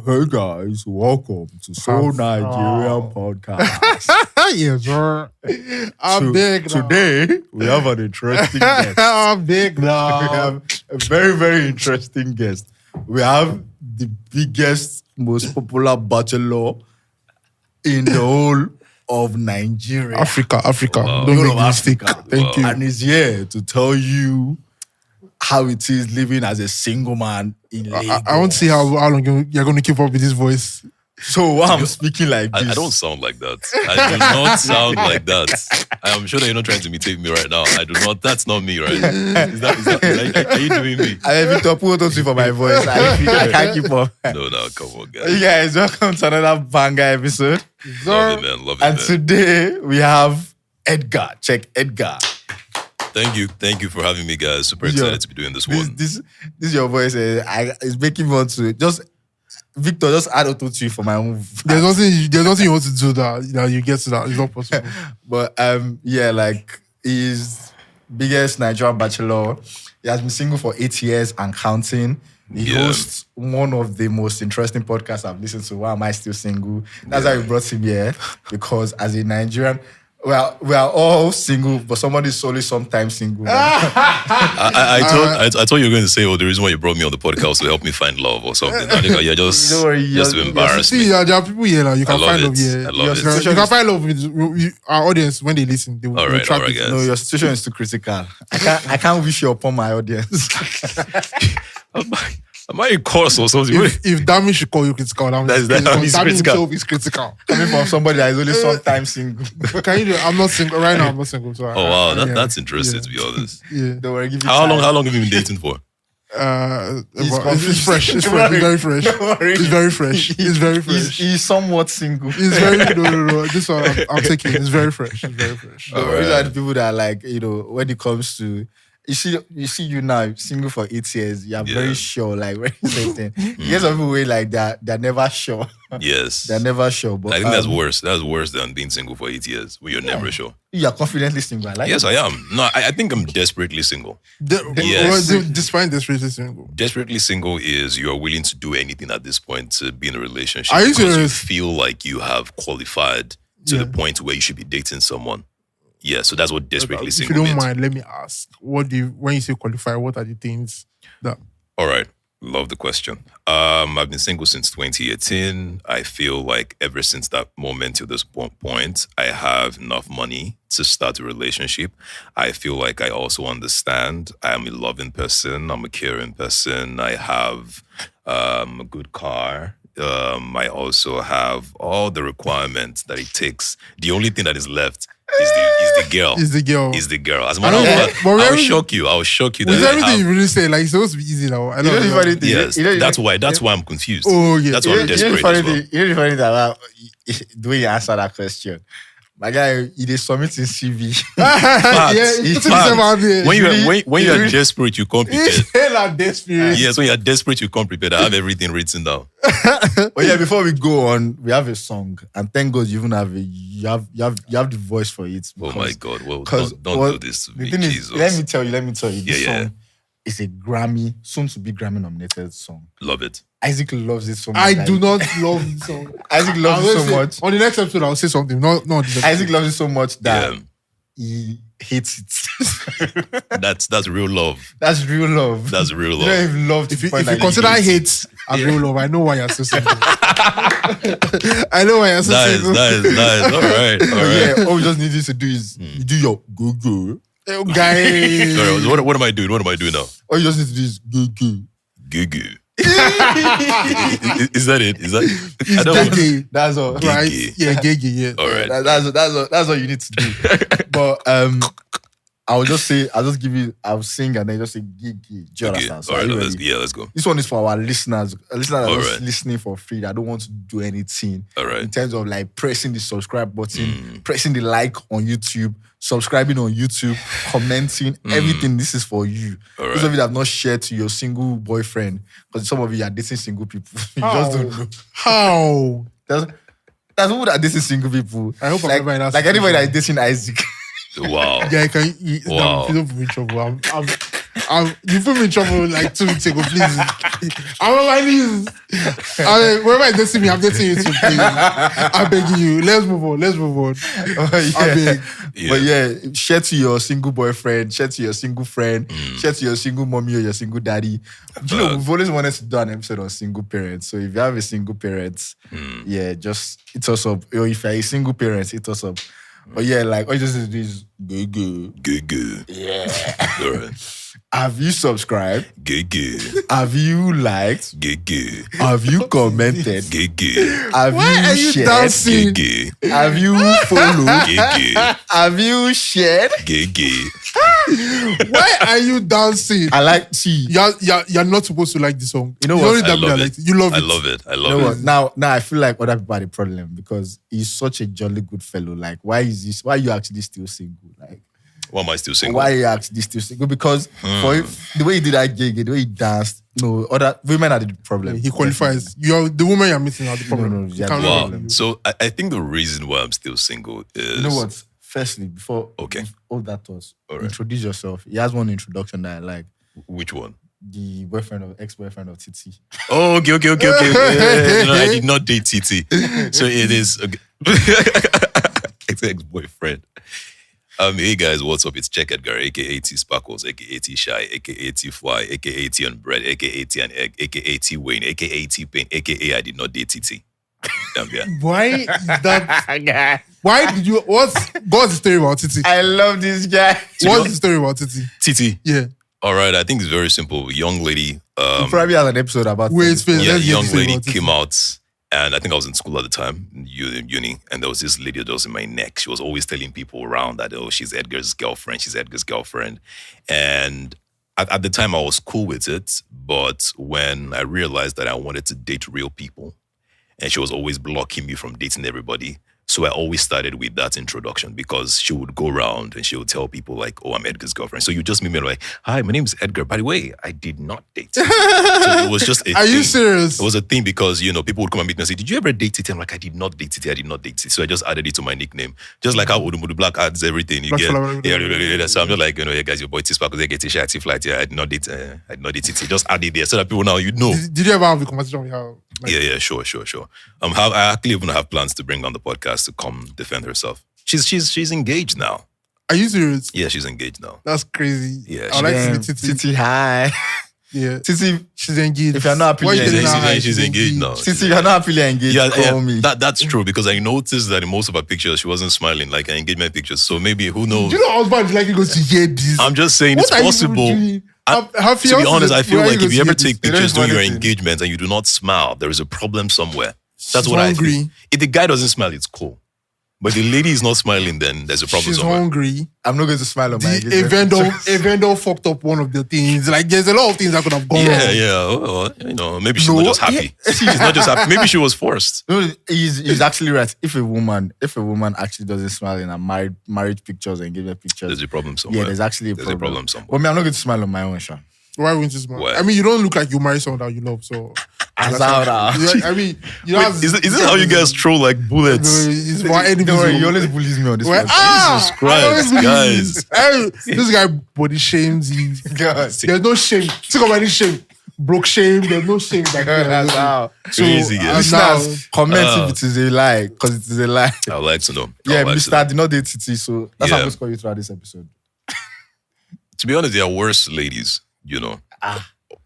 Hey guys, welcome to So Nigerian podcast. Yes, sir. I'm big now. Today, we have an interesting guest. I'm big now. We have a very, very interesting guest. We have the biggest, most popular bachelor in the whole of Nigeria. Africa. Wow. Don't Whole make of mistake. Africa. Thank you. And he's here to tell you how it is living as a single man in Lagos. I want to see how long you're going to keep up with this voice. So why I'm speaking like this? I don't sound like that. I do not sound like that. I'm sure that you're not trying to imitate me right now. I do not. That's not me, right? Is that are you doing me? I have to put on for my voice. I can't keep up. No, come on, guys. You guys, welcome to another banger episode. Love it, man. Love it, And man. today we have Edgar. Check Edgar. Thank you for having me, guys. Super excited to be doing this one. This is your voice. It's making me want to Victor, just add auto-tune for my own. There's nothing you want to do that you get to that. It's not possible. But he's biggest Nigerian bachelor. He has been single for 8 years and counting. He hosts one of the most interesting podcasts I've listened to. Why am I still single? That's why we brought him here, because as a Nigerian, we are all single, but somebody's solely sometimes single. I thought you were going to say, the reason why you brought me on the podcast was to help me find love or something. I think you're just to embarrass me. See, there are people here now. You can find love here. I love it. You can find love with our audience when they listen. They will All right, track it. guys. No, your situation is too critical. I can't wish you upon my audience. Am I in course or something? If Dami should call you critical, that means critical. himself is critical. Coming from somebody that is only sometimes single. Can you do? I'm not single right now. I'm not single. So Oh wow, that's interesting to be honest. Yeah. Don't worry, give it How time. long have you been dating for? It's fresh. It's Don't worry. very fresh. Don't worry. It's very fresh. It's very fresh. He's somewhat single. It's very no. This one I'm taking. It's very fresh. It's very fresh. These are the people that are like, when it comes to you see you now single for 8 years, you're very sure, like very certain. You get some people where like they're never sure. Yes. They're never sure. But I think that's worse. That's worse than being single for 8 years when you're never sure. You're confidently single. I like Yes, it. I am. No, I think I'm desperately single. Yes. Despite desperately single. Desperately single is you're willing to do anything at this point to be in a relationship Are you because you serious? feel like you have qualified to the point where you should be dating someone. Yeah, so that's what desperately If single you don't means. mind, let me ask. When you say qualify, what are the things that? All right. Love the question. I've been single since 2018. I feel like ever since that moment to this point, I have enough money to start a relationship. I feel like I also understand. I am a loving person. I'm a caring person. I have a good car. I also have all the requirements that it takes. The only thing that is left is the girl. Is the girl? Is the girl. As a matter of fact, I'll shock you. I'll shock you. With that I everything have- you really say, like it's supposed to be easy now. I You know the funny know. thing? Yes, You know that's why I'm confused. Oh, yeah. That's why I'm desperate as well. You know the funny thing about the way you answer that question? My guy, he is submitting CV. Yeah, It's put yourself out there. When you are desperate, you come prepared. Hell are desperate. Yes, when you are desperate, you come prepared. I have everything written down. But yeah, before we go on, we have a song, and thank God you even have you have the voice for it. Oh my God! Well, 'cause don't do this to The me, thing Jesus. is, let me tell you, this Yeah. song is a Grammy, soon to be Grammy nominated song. Love it. Isaac loves it so much. I do not love this song. Isaac loves it so much. On the next episode, I'll say something. No, this Isaac loves it so much that Yeah, he hates it. that's real love. That's real love. That's real You know, love. if love to If you point like consider he hate as real love, I know why you're so single. I know why you're so Nice. single. All right. Yeah, all we just need you to do is you do your go. Oh, guys. All right. What am I doing? What am I doing now? All you just need to do is go. Goo goo. Is that it? Is that? I don't. Gay, That's all. right? Gay. Yeah, gay, yeah. All right. That's all you need to do. But I'll just sing and then just say gig. Do you Okay. understand? So All are right. you Let's ready? go. This one is for our listeners. Listeners that All are just right. listening for free. That don't want to do anything All right. in terms of like pressing the subscribe button, pressing the like on YouTube, subscribing on YouTube, commenting, everything. This is for you. All Those right. of you that have not shared to your single boyfriend, because some of you are dating single people. You just don't know. How? That's people that are dating single people. I hope I'm never in that like anybody that situation. is dating Isaac. Wow. Yeah, Wow. I'm feeling in trouble. You put me in trouble like 2 weeks ago, please. I'm on my knees. Wherever you see me, I'm dating you too, please. I'm begging you. Let's move on. I beg. But yeah, share to your single boyfriend, share to your single friend, share to your single mommy or your single daddy. You know, we've always wanted to do an episode on single parents. So if you have a single parent, yeah, just hit us up. Or if you're a single parent, hit us up. But yeah, like, all you just do is good. Yeah. All right. Have you subscribed? Good. Have you liked? Good. Have you commented? Good. Have Why you are you shared? dancing? Good. Have you followed? Good. Have you shared? Good. Why are you dancing? I like, see, You're not supposed to like the song. You know what? Only I that love like it. You love I it. love it. I you know love what? it. Now I feel like other people are the problem because he's such a jolly good fellow. Like, why are you actually still single? Like, Why am I still single? why are you actually still single? Because for the way he did that gig, the way he danced, no, other women are the problem. He qualifies. You're the woman you're meeting are the problem. No, You can't Wow. really- So I think the reason why I'm still single is... You know what? Firstly, before all that was, Alright. introduce yourself. He has one introduction that I like. Which one? The ex-boyfriend of Titi. Oh, okay. Yeah, no, I did not date Titi. So it is... Okay. Ex-boyfriend. Hey guys, what's up? It's Check Edgar, aka T Sparkles, aka T Shy, aka T Fly, aka T on Bread, aka T and Egg, aka T Wayne, aka T Pain, aka I did not date Titi. Yeah. Why is that? Why did you? What's the story about Titi? I love this guy. What's the story about Titi? Titi. Yeah. All right, I think it's very simple. Young lady. He probably has an episode about Wait, this. wait. Yeah, Let's hear young the story lady about Titi. came out, and I think I was in school at the time, uni, and there was this lady that was in my neck. She was always telling people around that, oh, she's Edgar's girlfriend. And at the time, I was cool with it, but when I realized that I wanted to date real people, and she was always blocking me from dating everybody, so I always started with that introduction because she would go around and she would tell people like, oh, I'm Edgar's girlfriend. So you just meet me like, hi, my name is Edgar. By the way, I did not date you. So it was just a Are thing. you serious? It was a thing because, people would come and meet me and say, did you ever date it? I'm like, I did not date it. So I just added it to my nickname. Just like how Udumudu Black adds everything. You Black get, Flower. yeah. So I'm just like, hey guys, your boy T-Sparkle, they get T-Shirt, T-Flight. Yeah, I did not date it. Just add it there so that people now, Did you ever have a conversation with her? Like, Yeah, sure. I actually even have plans to bring on the podcast to come defend herself. She's engaged now. Are you serious? Yeah, she's engaged now. That's crazy. Yeah, I like to Damn, meet Titi. Titi, hi. Yeah. Titi, She's engaged. if you're not happy, Why you she's telling her hi? she's engaged now. Titi, you're not happily engaged. Call me. That's true because I noticed that in most of her pictures she wasn't smiling, like her engagement pictures. So maybe who knows? Do you know how bad you like it goes to hear this? I'm just saying What it's are you possible. doing? Her To be fiance- honest, I feel where are like you if you going ever to hear take this? pictures during your anything. engagement and you do not smile, there is a problem somewhere. That's She's what I hungry. feel. If the guy doesn't smile, it's cool. But the lady is not smiling, then there's a problem She's somewhere. hungry. I'm not going to smile on my A vendor fucked up one of the things. Like there's a lot of things that could have gone wrong. Well, maybe she's not just happy. She's not just happy. Maybe she was forced. No, he's actually right. If a woman actually doesn't smile in her marriage pictures and engagement pictures, There's a problem somewhere. yeah, there's actually a There's problem. a problem somewhere. But me, I'm not going to smile on my own, Sean. Why wouldn't you smile? Why? I mean, you don't look like you marry someone that you love, so. Azara. Yeah, I mean, you Wait, know, is this how you guys troll like bullets? It's for enemies. Don't worry, he always bullies me on this one. Jesus I Christ, always believe guys. this. This guy body shames you. God. There's no shame. Think about any shame. Broke shame. There's no shame. Back there. That's how. So, Crazy, yeah. Listeners, comment if it is a lie, because it is a lie. I would like to know. Yeah, I would like to Mr. know. I did not date Titi, so that's how I'm Yeah. going to call you throughout this episode. To be honest, there are worse ladies,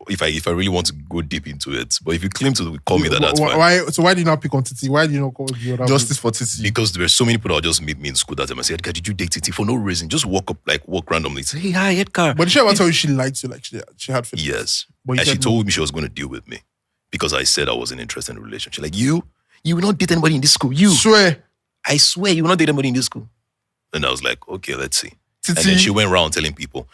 If I really want to go deep into it. But if you claim to call me that, that's fine. Why do you not pick on Titi? Why do you not call the other? Justice for Titi. Because there were so many people that would just meet me in school that time and say, Edgar, did you date Titi? For no reason. Just walk randomly. Say, hey, hi, Edgar. But did she ever tell you she liked you? Like she had feelings? Yes. But you And she said told me she was going to deal with me because I said I wasn't interested in a relationship. Like, you will not date anybody in this school. You. Swear. I swear you will not date anybody in this school. And I was like, okay, let's see. Titi. And then she went around telling people.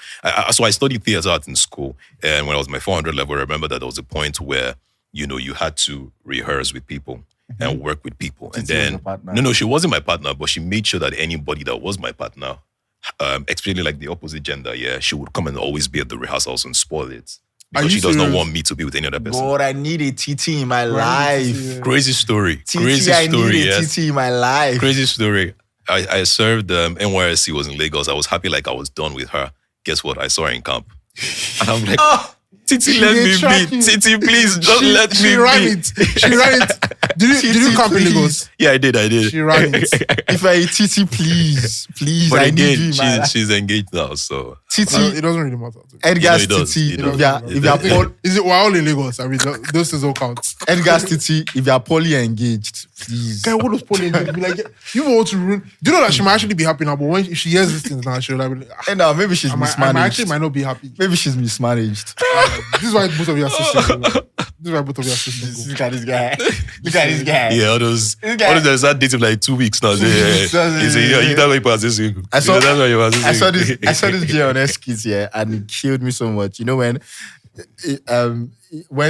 So I studied theater art in school. And when I was my 400 level, I remember that there was a point where, you had to rehearse with people and work with people. Titi and then, was your partner. no, she wasn't my partner, but she made sure that anybody that was my partner, especially like the opposite gender, she would come and always be at the rehearsals and spoil it. Because you she does not serious? want me to be with any other person. God, I need a Titi in my life. Yeah. Crazy story. Titi, Crazy I story, need a yes. Titi in my life. Crazy story. I served NYSC was in Lagos. I was happy like I was done with her. Guess what? I saw her in camp. And I'm like, Titi, let they me track be. you. Titi, please, just let me She ran be. it. She ran it. Did you camp in please. Lagos? Yeah, I did. She ran it. If I Titi, please, But I need you again, in my life. she's engaged now, so Titi, It doesn't really matter. Edgar's it does. Titi. It If does. you are Paul, Is it we're all in Lagos? I mean, those things don't count. Edgar's Titi, if you are poly engaged, please. Guy, what does Pauline do? Be like, you want to ruin? Do you know that she might actually be happy now? But when she hears these things now, she'll like, And now maybe she's I mismanaged. actually might not be happy. Maybe she's mismanaged. This is why both of you are sisters. This is why both of you are sisters. Look at this guy. Look at this guy. yeah, all those guy- there's that date of like 2 weeks now. He said, you don't like this. I saw I saw this J on skit here, and it killed me so much. You know when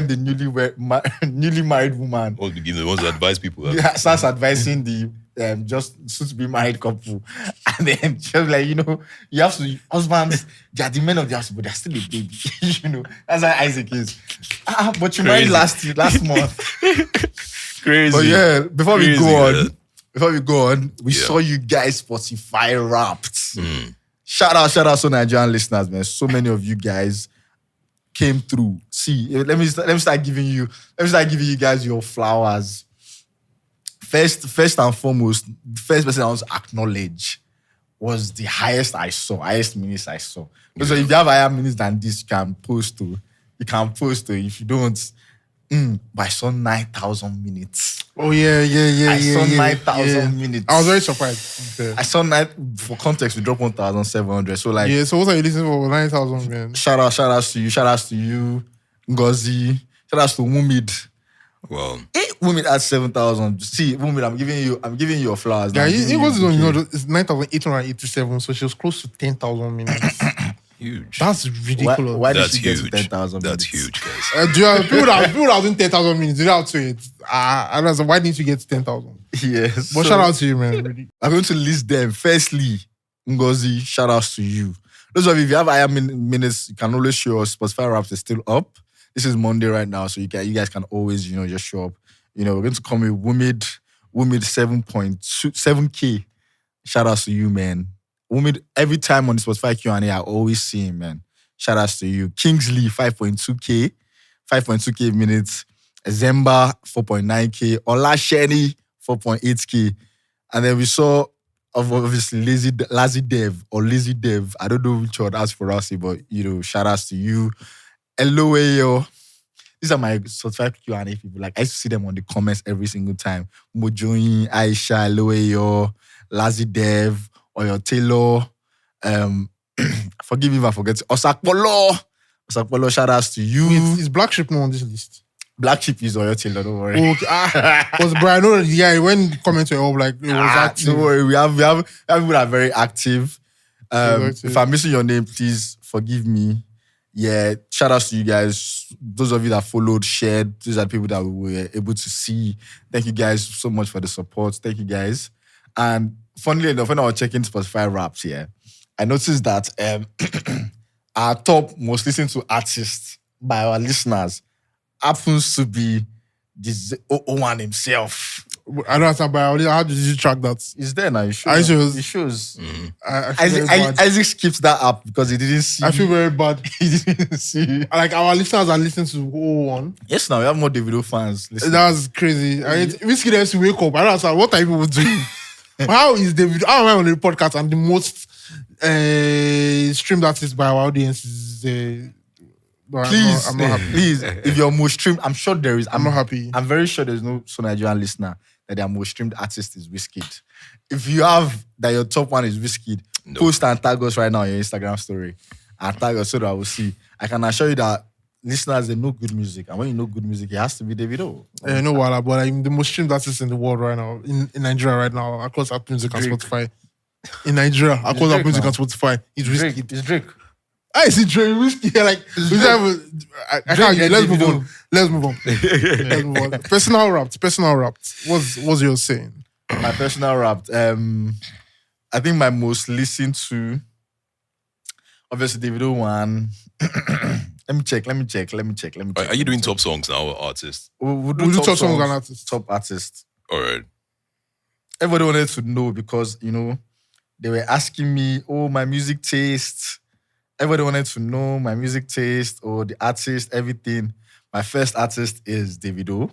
the newly married woman All the ones that advise people. starts advising the just soon to be married couple, and then just like, you know, you have to husbands, they are the men of the house, but they're still a baby. You know, that's how Isaac is. But you married last month. Crazy. But yeah, before we Crazy, go on, we saw you guys Spotify Wrapped. Shout out, So Nigerian listeners, man. So many of you guys came through. See, let me start giving you guys your flowers. First and foremost, the first person I want to acknowledge was the highest minutes I saw. So if you have higher minutes than this, you can post to. If you don't, but I saw 9,000 minutes. Oh yeah. I saw 9,000 minutes. I was very surprised. Yeah. I saw for context, we dropped 1,700. So like, So what are you listening for 9,000, man? shout out to you, Ngozi. Shout out to Mumid. Well, Mumid at 7,000. See, Mumid, I'm giving you your flowers. Yeah, I'm giving it was you- it's 9,887, so she was close to 10,000 minutes. huge. That's ridiculous. Why did That's she get to huge. 10,000 That's minutes? huge, guys. Do you have people that are doing 10,000 minutes? Do you have to it? I don't know, why didn't you get to 10,000? Yes. But shout out to you, man. Really. I'm going to list them. Firstly, Ngozi, shout outs to you. Those of you, if you have higher minutes, you can always show us. Spotify Wraps is still up. This is Monday right now, so you guys can always, just show up. We're going to come with Wumid 7.7K. Shout outs to you, man. Wumid, every time on the Spotify Q&A, I always see him, man. Shout outs to you. Kingsley, 5.2K minutes. Zemba, 4.9K. Olasheni, 4.8K. And then we saw, obviously, Lazy Dev. I don't know which one that's for us, but, shout outs to you. Eloeyo. These are my Spotify Q&A people. Like, I used to see them on the comments every single time. Mojoin, Aisha, Eloeyo, Lazy Dev, Oyo Taylor. Forgive me if I forget. Osakpolo, shout outs to you. Is Black Sheep not on this list? Black Sheep is Oyo Taylor, don't worry. Okay. Because Brian, I know the guy, when comments were up, like, it was active. Don't worry, we have people that are very active. If I'm missing your name, please forgive me. Yeah, shout outs to you guys. Those of you that followed, shared, these are the people that we were able to see. Thank you guys so much for the support. Thank you guys. And funnily enough, when I was checking Spotify Wraps here, I noticed that our top most listened to artists by our listeners happens to be this Owan himself. I don't understand, but how did you track that? It's there now. It Are you serious? It shows. I feel very bad. Isaac skipped that app because he didn't see. I feel very bad. He didn't see. Like, our listeners are listening to 01. Yes, now we have more Davido fans listening. That's crazy. I mean, Whiskey has to wake up. I don't understand. What are people doing? How is David? How am I on the podcast? And the most streamed artist by our audience is. Please, I'm not happy. please, if you're most streamed, I'm sure there is. I'm not happy. I'm very sure there's no So Nigerian listener that their most streamed artist is Wizkid. If you have that your top one is Wizkid, post and tag us right now on your Instagram story. And tag us so that I will see. I can assure you that listeners, they know good music. And when you know good music, it has to be Davido. No, wahala, but I'm the most streamed artist in the world right now, in Nigeria right now, across Apple Music and Drake. Spotify. In Nigeria, across Drake, Apple Music man. and Spotify, it's Drake. Wizkid. It's Drake. I see Drake, Wizkid. Like, we have I can't. Drake, Let's move Davido. on. Let's move on. Personal wrapped. What's your saying? My personal rap. I think my most listened to, obviously Davido one. Let me check. Are you doing top songs now or artists? We'll We'll do top songs and artists. Top artists. All right. Everybody wanted to know because, they were asking me, my music taste. everybody wanted to know my music taste or the artist, everything. My first artist is Davido.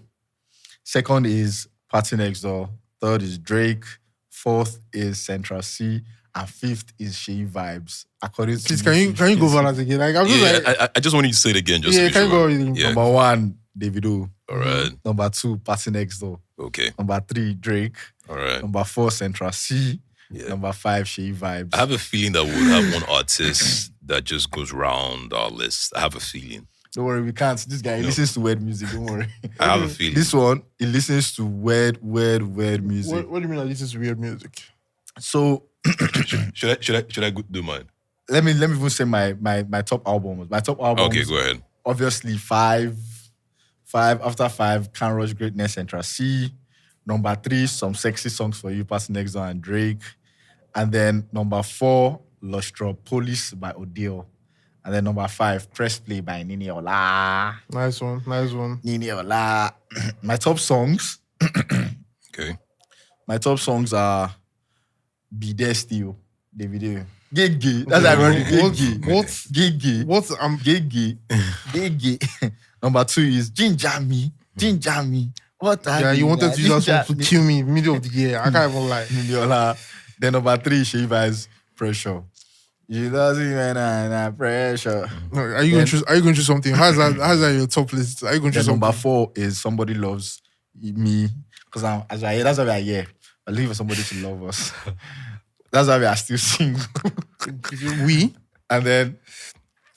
Second is Party Next Door. Third is Drake. Fourth is Central C. And fifth is Shea Vibes. According to Please, can you go over that again? Like, I'm just like, I just want you to say it again. Just to be can you sure. go over it? Yeah. Number 1, Davido. All right. Number 2, Party Next Door. Okay. Number 3, Drake. All right. Number 4, Central C. Yeah. Number 5, Shea Vibes. I have a feeling that we'll have one artist that just goes round our list. I have a feeling. Don't worry, we can't. This guy he listens to weird music. Don't worry. I have a feeling. This one, he listens to weird music. What do you mean like this is weird music? So should I do mine? let me even say my top albums. My top albums. Okay, go ahead. Obviously, 5. After 5, Can't Rush Greatness, Central C. Number 3, Some Sexy Songs for You, Passing Next Door and Drake. And then number 4, Lustro Police by Odile. And then number 5, Press Play by Nini Ola. Nice one. Nini Ola. My top songs. Okay. My top songs are Be There Still, Davido. Gigi. That's ironic. Gigi. What? Gigi. What's Gigi. Gigi. Number 2 is Ginger Me. What are Yeah, you wanted to use that song to kill me middle of the year. I can't even lie. Nini Ola. Then number 3, Shea Vibes, Pressure. You doesn't even pressure. No, are you going to choose something? How's that your top list? Are you going to choose Then something? number 4 is Somebody Loves Me. Because that's why we are here. We're looking for somebody to love us. That's why we are still single. We? And then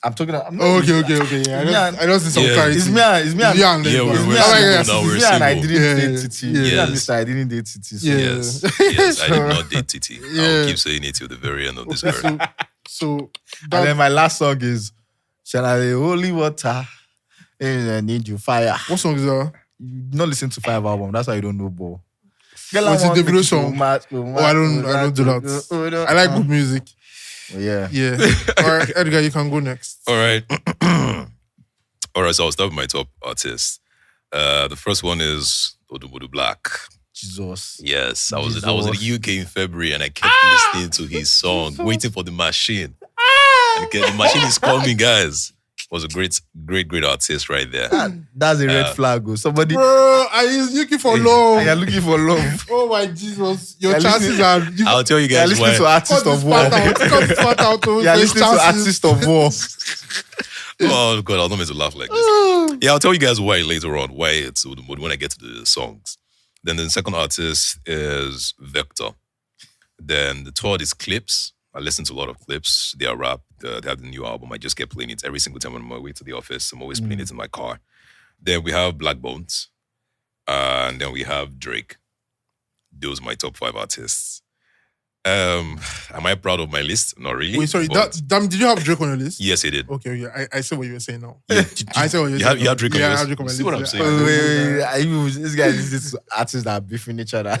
I'm talking about... Okay. Yeah, I don't see some clarity. It's me and Yeah, we're single now. We're me and I single. didn't date Titi. Yeah. Me and Yes. Mr. I didn't date Titi. So Yes, I did not date Titi. Yeah. I'll keep saying it till the very end of this earth. So And then my last song is Shall I Holy Water I Need You Fire. what song is that? You not listen to 5 album. That's why you don't know Bo. What's the Davido song? I don't do that. I like good music. Yeah. Yeah. All right, Edgar, you can go next. All right. All right, so I'll start with my top artists. The first one is Odumodu Black. Jesus. Yes, I was in the UK in February and I kept listening to his song, waiting for the machine. And the machine is coming, guys. Was a great artist right there. That's a red flag. Oh. Somebody. Bro, are you looking for love? You're looking for love. Oh my Jesus. Your You're chances are... I'll tell you You're guys listening why. to Artist of War. Cut this part out. You're listening to Artist of War. Oh God, I was not meant to laugh like this. Yeah, I'll tell you guys why later on. Why it's Odumodu when I get to the songs. Then the second artist is Vector. Then the third is Clips. I listen to a lot of Clips. They are rap. They have the new album. I just kept playing it every single time on my way to the office. I'm always playing it in my car. Then we have Black Bones. And then we have Drake. Those are my top 5 artists. Am I proud of my list? Not really. Wait, sorry. but- Did you have Drake on your list? Yes, he did. Okay. I see what you were saying now. Yeah, I see what you're you saying. have- you have Drake on Yeah, your I list? have Drake on my See list. what I'm Yeah. saying? Wait. Are you, this guy listens to artists that are beefing each other.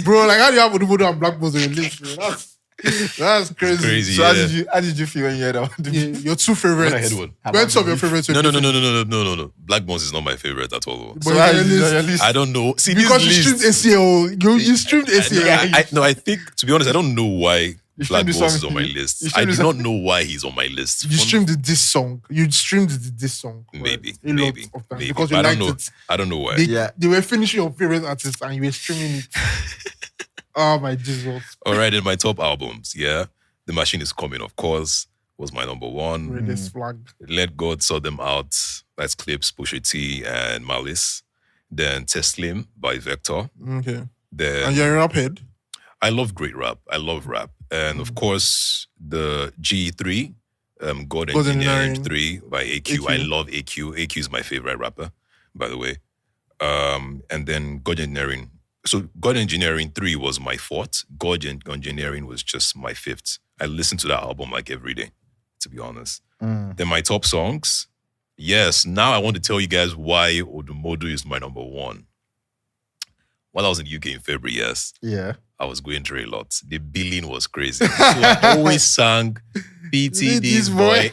Bro, like how do you have Odumodu and Black Bones on your list? Bro? That's crazy. Crazy. So Yeah. how did you feel when you heard about Yeah, your two favorites. When I heard one. What's of your favorites? No. Black Bones is not my favorite at all. But So it's how on did your you on your list. list? I don't know. See, Because you this streamed list, ACO. You streamed ACO. I think, to be honest, I don't know why You Black streamed the Bones song is on my too? list. You I streamed do the not song? know why he's on my list. You streamed this song. You streamed this song. Maybe. A lot of times because you But I liked don't know. it. I don't know why. They were finishing your favorite artist and you were streaming it. Oh my Jesus. All right, in my top albums, yeah. The Machine is Coming, of course, was my number 1. Read this flag. Let God Sort Them Out. That's Clips, Pusha T, and Malice. Then Teslim by Vector. Okay. Then And you're a rap head? I love great rap. I love rap. And of course, the G3, God Engineering 3 by AQ. I love AQ. AQ is my favorite rapper, by the way. And then God Engineering. So God Engineering 3 was my 4th. God Engineering was just my 5th. I listen to that album like every day, to be honest. Then my top songs. Yes, now I want to tell you guys why Odumodu is my number 1. While I was in the UK in February, yes, Yeah. I was going through a lot. The billing was crazy. So I always sang PT this boy.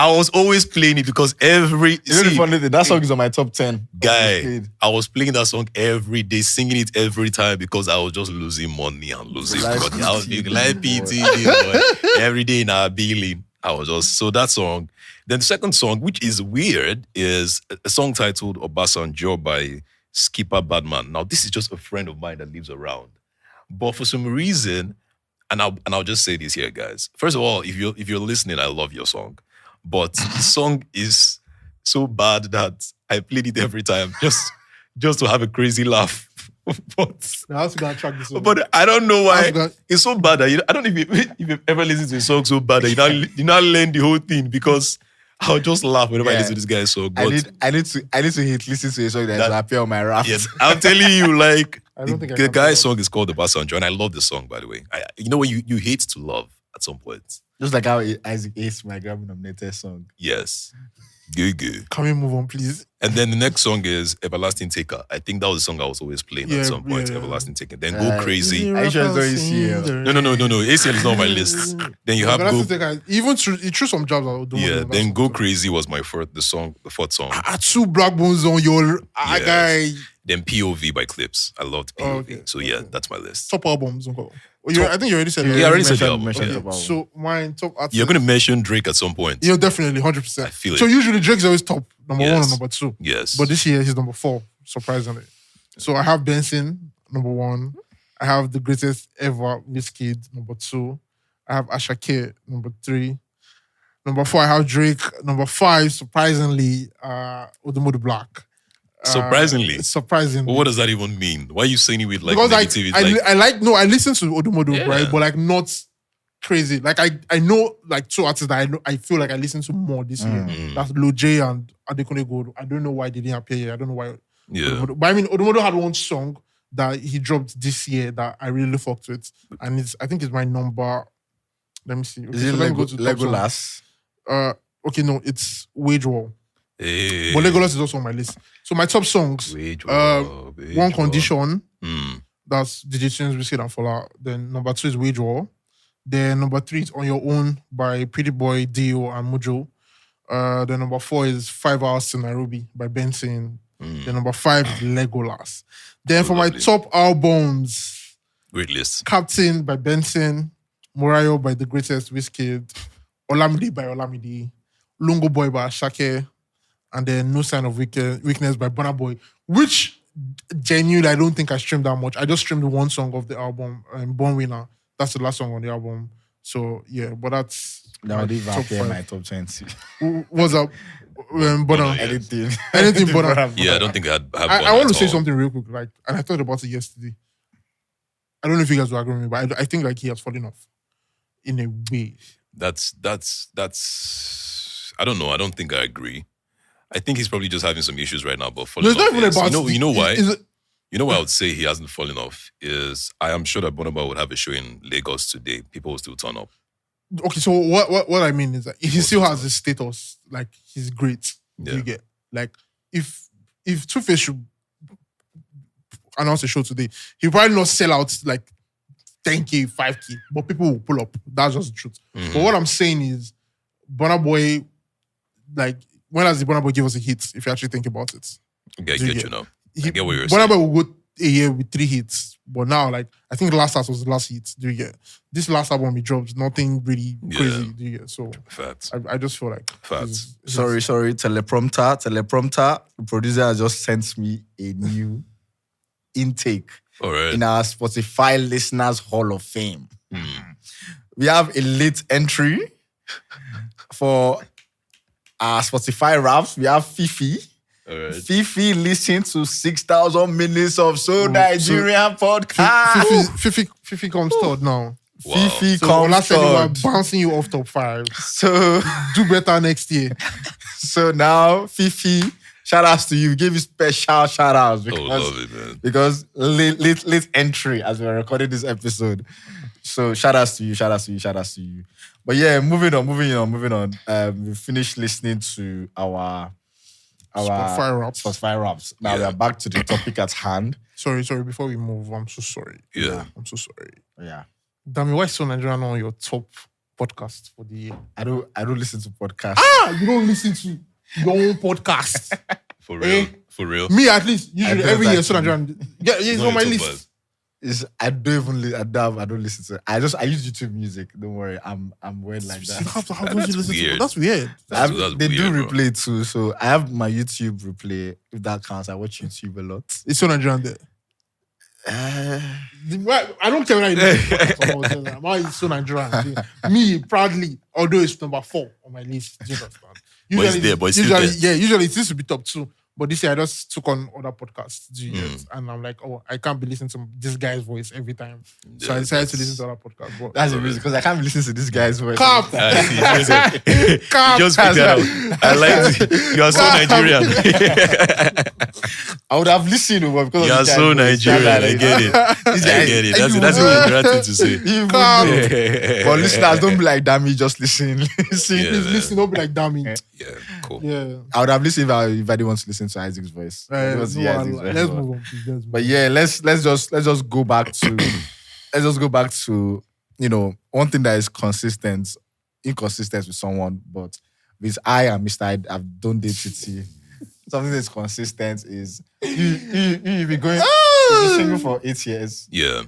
I was always playing it because You know the see, funny thing? That song is on my top 10. guy, I was playing that song every day, singing it every time because I was just losing money and losing Like money. I was PT being like this PT this boy. Every day in our billing. I was just so that song. Then the second song, which is weird, is a song titled Obasanjo by Skipper Badman. Now, this is just a friend of mine that lives around. But for some reason, and I'll just say this here, guys. First of all, if you're listening, I love your song. But the song is so bad that I played it every time just to have a crazy laugh. Now, how's you gonna track this? But I don't know why it's so bad that I don't know if you've ever listened to a song so bad that you now learn the whole thing because I'll just laugh whenever I listen to this guy's song. I need to hit listen to a song that will appear on my rap. Yes, I'm telling you, like I don't think the guy's song is called Obasanjo, and I love the song, by the way. You know what you hate to love at some point. Just like how Isaac hates my Grammy nominated song. Yes. Good. Can we move on, please? And then the next song is Everlasting Taker. I think that was the song I was always playing at some point. Everlasting Taker. Then Go Crazy. Are you sure it's ACL? No. ACL is not on my list. Then you have Go. Even it threw some jobs out. Then Go Crazy was my the fourth song. Two black bones on your guy. Then POV by Clips. I loved POV. So yeah, that's my list. Top albums. I think you already said I already said the album. Okay. So mine top artist. You're going to mention Drake at some point. Yeah, definitely, 100%. I feel it. So usually Drake's always top, number 1 or number 2. Yes. But this year he's number 4, surprisingly. So I have Benson, number 1. I have the greatest ever Wizkid, number 2. I have Ashake, number 3. Number 4, I have Drake. Number 5, surprisingly, Odumodu Black. Surprisingly. Surprisingly. What does that even mean? Why are you saying it with like because negativity? I listen to Odumodu, right? But like not crazy. Like I know like 2 artists that I feel like I listen to more this year. That's Lil J and Adekunle Gold. I don't know why they didn't appear here. I don't know why. Yeah. But I mean, Odumodu had one song that he dropped this year that I really fucked with. And I think it's my number. Let me see. Okay, is it Legolas? Okay, no, it's Wage War. Hey. But Legolas is also on my list. So my top songs, One Condition, that's DJ Tunes, Wizkid and Fola. Then number 2 is Wage War. Then number 3 is On Your Own by Pretty Boy, Dio and Mojo. Then number 4 is 5 Hours to Nairobi by Benson. Then number 5 is Legolas. Then for my top albums, great list. Captain by Benson, Morayo by The Greatest Wizkid, Olamide by Olamide, Lungo Boy by Ashake, and then No Sign of Weakness by Burna Boy, which genuinely I don't think I streamed that much. I just streamed one song of the album, Born Winner. That's the last song on the album. So yeah, but that's I didn't even appear in my top 20. What's up? Burna? Anything Burna. Yeah, I don't think I had I want to say something real quick. Like, and I thought about it yesterday. I don't know if you guys will agree with me, but I think like he has fallen off in a way. That's I don't know. I don't think I agree. I think he's probably just having some issues right now, but falling off. You know why? You know why I would say he hasn't fallen off is I am sure that Bonobo would have a show in Lagos today. People will still turn up. Okay, so what I mean is that he still has his status, like he's great. Yeah. You get like if Two-Face should announce a show today, he'll probably not sell out like 10K, 5K, but people will pull up. That's just the truth. Mm-hmm. But what I'm saying is Burna Boy, like when has the Burna Boy give us a hit if you actually think about it? Okay, I get you now. I get what you're saying. Burna Boy will go a year with 3 hits, but now like I think Last House was the last hit. Do you get this last album he dropped? Nothing really crazy. Do you get so? Facts. I just feel like Facts. Sorry. Teleprompter. The producer has just sent me a new intake. All right. In our Spotify Listeners Hall of Fame. We have a late entry for our Spotify raps. We have Fifi. All right. Fifi listened to 6,000 minutes of So Nigerian podcast. Fifi comes third now. Wow. Fifi So comes last time we were third. bouncing you off top 5. So Do better next year. So now, Fifi, shout outs to you. Give you special shout outs Love it, man. because late entry as we're recording this episode. So shout outs to you. But yeah, moving on. We finished listening to our Spotify raps. Now we are back to the topic at hand. Sorry. Before we move, I'm so sorry. Yeah. I'm so sorry. Yeah. Damn, why is So Nigerian on your top podcast for the year? I don't listen to podcasts. You don't listen to your own podcast. For real. For real. Me, at least, usually I every don't year, So actually. Nigerian. Yeah, it's on my list. I don't listen to it. I use YouTube music. Don't worry, I'm weird like that. How don't you listen to it? That's weird. That's They do weird, bro. replay too, so I have my YouTube replay. If that counts, I watch YouTube a lot. It's So Nigerian there. I don't care when I listen to why it's So Nigerian. Me, proudly, although it's number 4 on my list. Do you understand? Usually it used to be top 2. But this year I just took on other podcasts, and I'm like, oh, I can't be listening to this guy's voice every time. So I decided to listen to other podcasts. But That's the reason, because I can't be listening to this guy's voice. Cap! Just pick that up. I like it. You are so Nigerian. I would have listened, but because You of are this so guy's voice, Nigerian. I get it. I get it. That's what you're trying to say. But listeners, don't be like Dammy, just listen. Listen, don't be like Dammy. Yeah, cool. Yeah. I would have listened if I didn't want to listen to Isaac's voice. Let's move on, please. But yeah, let's just go back to one thing that is inconsistent with someone, but with I and Mr. I've done dated. Something that's consistent is you be going you've been single for 8 years. Yeah.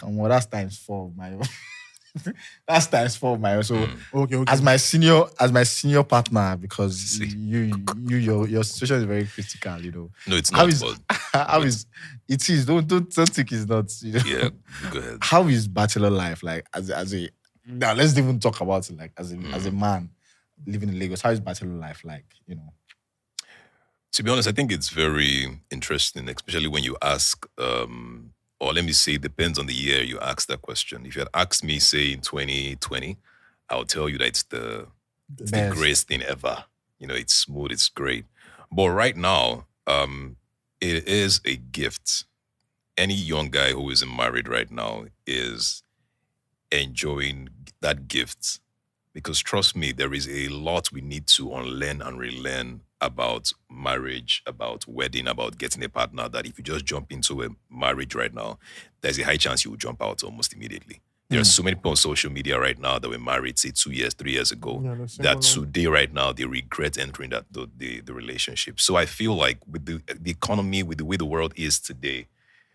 Well, that's times 4 of my own. That's times 4 of my own. So Okay. as my senior partner, because your situation is very critical, No, it's not. How is it is don't think it's not, Yeah, go ahead. How is bachelor life like as a now let's even talk about it like as a man living in Lagos? How is bachelor life like, To be honest, I think it's very interesting, especially when you ask, or let me say, it depends on the year you ask that question. If you had asked me, say, in 2020, I'll tell you that it's the greatest thing ever. It's smooth, it's great. But right now, it is a gift. Any young guy who isn't married right now is enjoying that gift. Because trust me, there is a lot we need to unlearn and relearn about marriage, about wedding, about getting a partner, that if you just jump into a marriage right now, there's a high chance you will jump out almost immediately. There are so many people on social media right now that were married, say 2 years, 3 years ago, that today right now, they regret entering the relationship. So I feel like with the economy, with the way the world is today,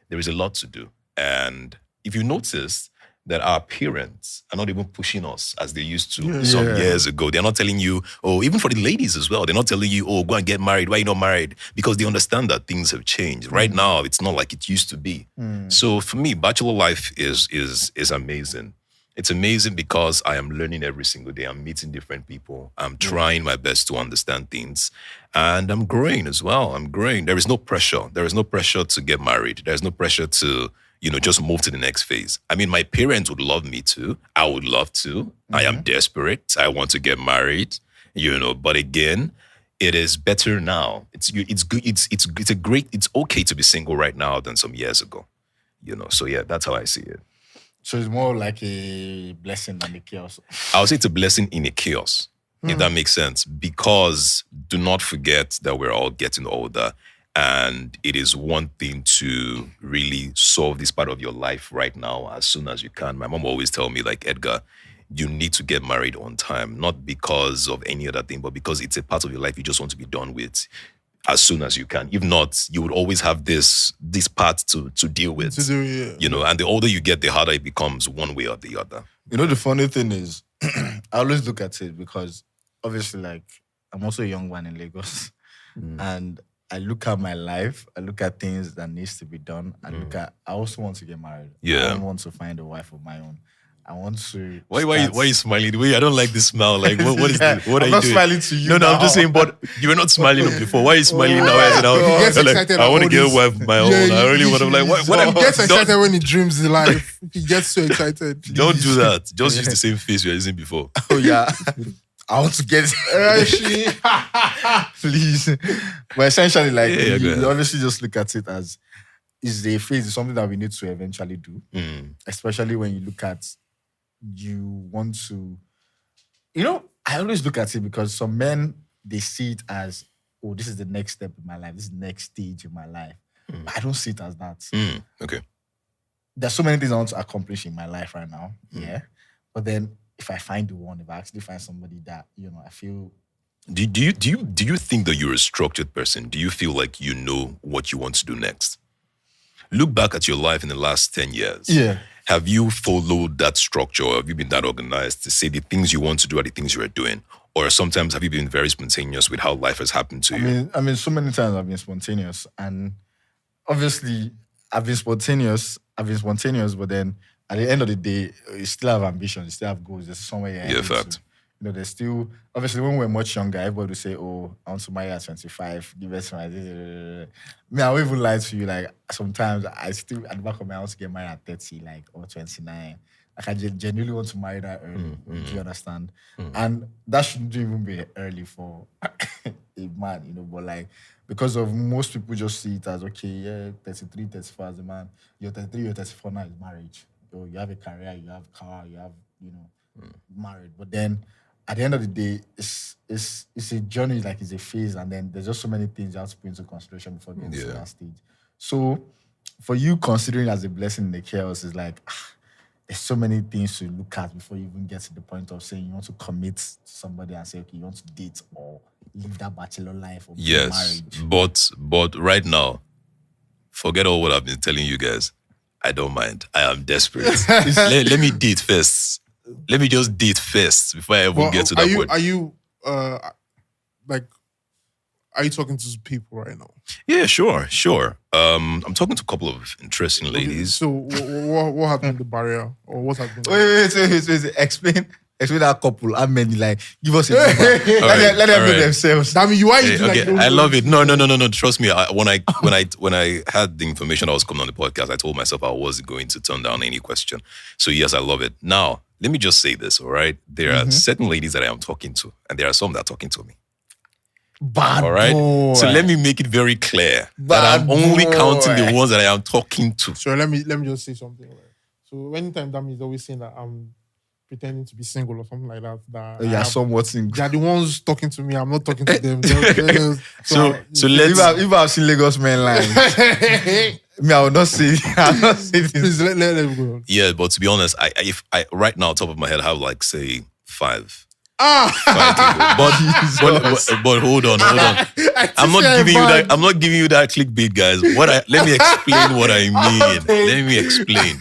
there is a lot to do. And if you notice that our parents are not even pushing us as they used to some years ago. They're not telling you, even for the ladies as well, they're not telling you, go and get married. Why are you not married? Because they understand that things have changed. Right now, it's not like it used to be. So for me, bachelor life is amazing. It's amazing because I am learning every single day. I'm meeting different people. I'm trying my best to understand things. And I'm growing as well. I'm growing. There is no pressure. There is no pressure to get married. There's no pressure to just move to the next phase. I mean, my parents would love me to. I would love to. I am desperate. I want to get married, But again, it is better now. It's good. It's okay to be single right now than some years ago, So yeah, that's how I see it. So it's more like a blessing than a chaos. I would say it's a blessing in a chaos, if that makes sense. Because do not forget that we're all getting older. And it is one thing to really solve this part of your life right now as soon as you can. My mom always tell me, like, Edgar, you need to get married on time, not because of any other thing, but because it's a part of your life you just want to be done with as soon as you can. If not, you would always have this part to deal with. And the older you get, the harder it becomes one way or the other. The funny thing is, I always look at it because obviously, like, I'm also a young one in Lagos. And I look at my life, I look at things that needs to be done. I also want to get married. Yeah. I don't want to find a wife of my own. I want to. Why are you smiling? I don't like this smile. Like, what is this? What are you doing? I'm not smiling to you. No, I'm just saying, but you were not smiling before. Why are you smiling now? He gets excited. I want to get a wife of my own. I really want to, like, what? He gets excited when he dreams the life. He gets so excited. Don't do that. Just use the same face you were using before. Oh, yeah. I want to get please. But essentially, like, you obviously just look at it as is a phase, is something that we need to eventually do. Especially when you look at you want to, I always look at it because some men, they see it as, this is the next step in my life, this is the next stage in my life. But I don't see it as that. Okay. There's so many things I want to accomplish in my life right now. Yeah. But then if I find the one, if I actually find somebody that, I feel. Do you think that you're a structured person? Do you feel like you know what you want to do next? Look back at your life in the last 10 years. Yeah. Have you followed that structure? Or have you been that organized to say the things you want to do are the things you are doing? Or sometimes have you been very spontaneous with how life has happened to you? I mean, so many times I've been spontaneous, and obviously I've been spontaneous, but then at the end of the day, you still have ambitions, you still have goals. There's somewhere you're heading fact. to. You know, there's still, obviously when we were much younger, everybody would say, oh, I want to marry at 25, give us my... Me, I won't even lie to you, like, sometimes I still, at the back of my house, I want to get married at 30, like, or 29. Like, I genuinely want to marry that early. Do you understand? And that shouldn't even be early for a man, you know, but like, because of most people just see it as, okay, yeah, 33, 34 as a man. You're 33, you're 34 now is marriage. You have a career, you have a car, you have, you know, married. But then, at the end of the day, it's a journey, like it's a phase, and then there's just so many things you have to put into consideration before getting to that stage. So, for you considering as a blessing in the chaos, is like, there's so many things to look at before you even get to the point of saying you want to commit to somebody and say, okay, you want to date or live that bachelor life or be married. But right now, forget all what I've been telling you guys. I don't mind. I am desperate. let me date first. Let me just date first before I even get to that point. Are you talking to people right now? Yeah, sure. I'm talking to a couple of interesting ladies. So what happened to the barrier? Or what happened? Wait. Explain that couple. I mean, like, give us a number. Let them know themselves. I mean, you are okay. I love it. No. Trust me. When I had the information I was coming on the podcast, I told myself I wasn't going to turn down any question. So yes, I love it. Now, let me just say this, all right? There are certain ladies that I am talking to, and there are some that are talking to me. Bad all right? boy. So let me make it very clear that I'm only counting the ones that I am talking to. So let me just say something. Right? So anytime Dami is always saying that I'm pretending to be single or something like that. Somewhat single. They're the ones talking to me. I'm not talking to them. So let's... If I've seen Lagos Men line, me, I will not say this. Please let them go. Yeah, but to be honest, if I right now, top of my head, I have like, say, 5. But hold on. I'm not giving you that clickbait, guys. Let me explain what I mean. Let me explain.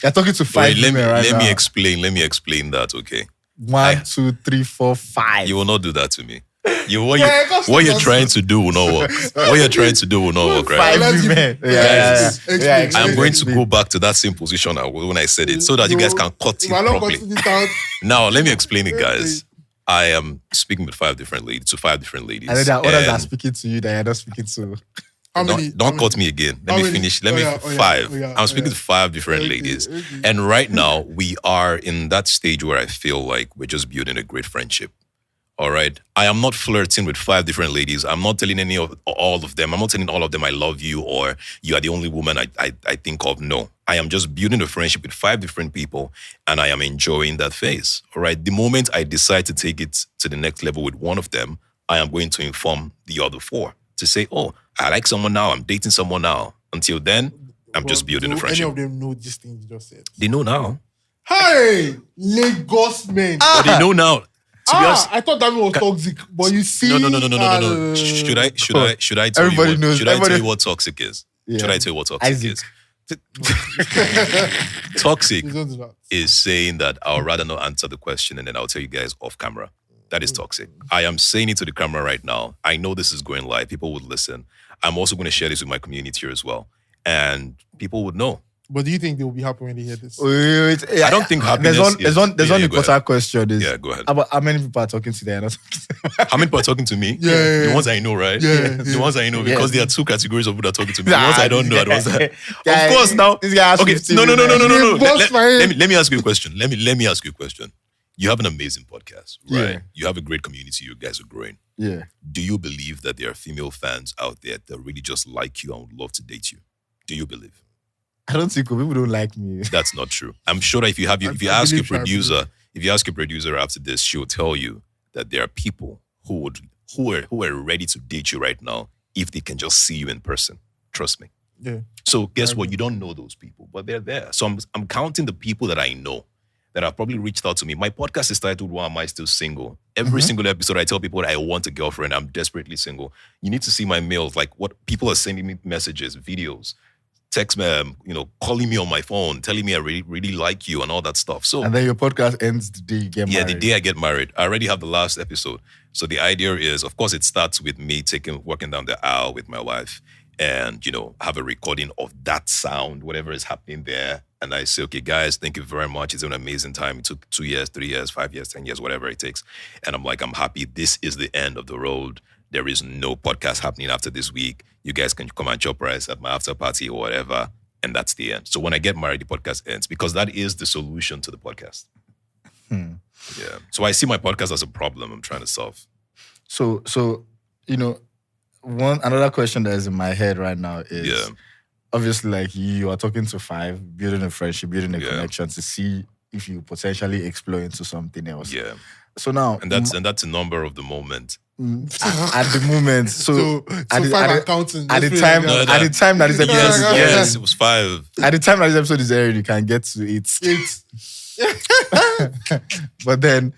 You're talking to 5 women right now. Let me explain that, okay? 1, 2, 3, 4, 5. You will not do that to me. What you're trying to do will not work. What you're trying to do will not work, right? 5 women. Yeah. I'm going to go back to that same position when I said it, so that you guys can cut it properly. Now, let me explain it, guys. I am speaking with 5 different ladies. And then there are others that are speaking to you that you're not speaking to. Don't cut me again. Let me finish. 5. I'm speaking to 5 different ladies. Okay. And right now, we are in that stage where I feel like we're just building a great friendship. All right? I am not flirting with 5 different ladies. I'm not telling all of them. I'm not telling all of them I love you or you are the only woman I think of. No. I am just building a friendship with 5 different people and I am enjoying that phase. All right? The moment I decide to take it to the next level with one of them, I am going to inform the other 4 to say, oh, I like someone now. I'm dating someone now. Until then, I'm just building a friendship. Any of them know this thing you just said? They know now. Hey, Lagos men. But they know now. I thought that was toxic, but you see... No. Should I tell Everybody you knows. Should I tell you what toxic is? Yeah. Should I tell you what toxic is? Toxic is saying that I'll rather not answer the question and then I'll tell you guys off camera. That is toxic. I am saying it to the camera right now. I know this is going live. People would listen. I'm also going to share this with my community here as well. And people would know. But do you think they will be happy when they hear this? I don't think happiness... There's one important question. Yeah, go ahead. How many people are talking to them? How many people are talking to me? Yeah. The ones I know, right? Yeah. The ones I know, because there are 2 categories of people that are talking to me. The ones I don't know, the ones that... Of course, now... This guy has okay, 15 no. minutes. Let me ask you a question. Let me ask you a question. You have an amazing podcast, right? Yeah. You have a great community. You guys are growing. Yeah. Do you believe that there are female fans out there that really just like you and would love to date you? Do you believe? I don't think people don't like me. That's not true. I'm sure that if you ask your producer after this, she'll tell you that there are people who are ready to date you right now if they can just see you in person. Trust me. Yeah. So guess what? You don't know those people, but they're there. So I'm counting the people that I know that have probably reached out to me. My podcast is titled, Why Am I Still Single? Every single episode, I tell people that I want a girlfriend. I'm desperately single. You need to see my mails, like what people are sending me messages, videos, text me, calling me on my phone, telling me I really, really like you and all that stuff. So, and then your podcast ends the day you get married. Yeah, the day I get married. I already have the last episode. So the idea is, of course, it starts with me walking down the aisle with my wife and, have a recording of that sound, whatever is happening there. And I say, okay, guys, thank you very much. It's an amazing time. It took 2 years, 3 years, 5 years, 10 years, whatever it takes. And I'm like, I'm happy. This is the end of the road. There is no podcast happening after this week. You guys can come and chop rice at my after party or whatever. And that's the end. So when I get married, the podcast ends because that is the solution to the podcast. Yeah. So I see my podcast as a problem I'm trying to solve. So another question that is in my head right now is obviously like you are talking to 5, building a friendship, building a connection to see if you potentially explore into something else. Yeah. So now and that's a number of the moment. At the moment, so 5 accounting. At the time that this episode yes, it was 5. At the time that this episode is airing, you can get to it. But then,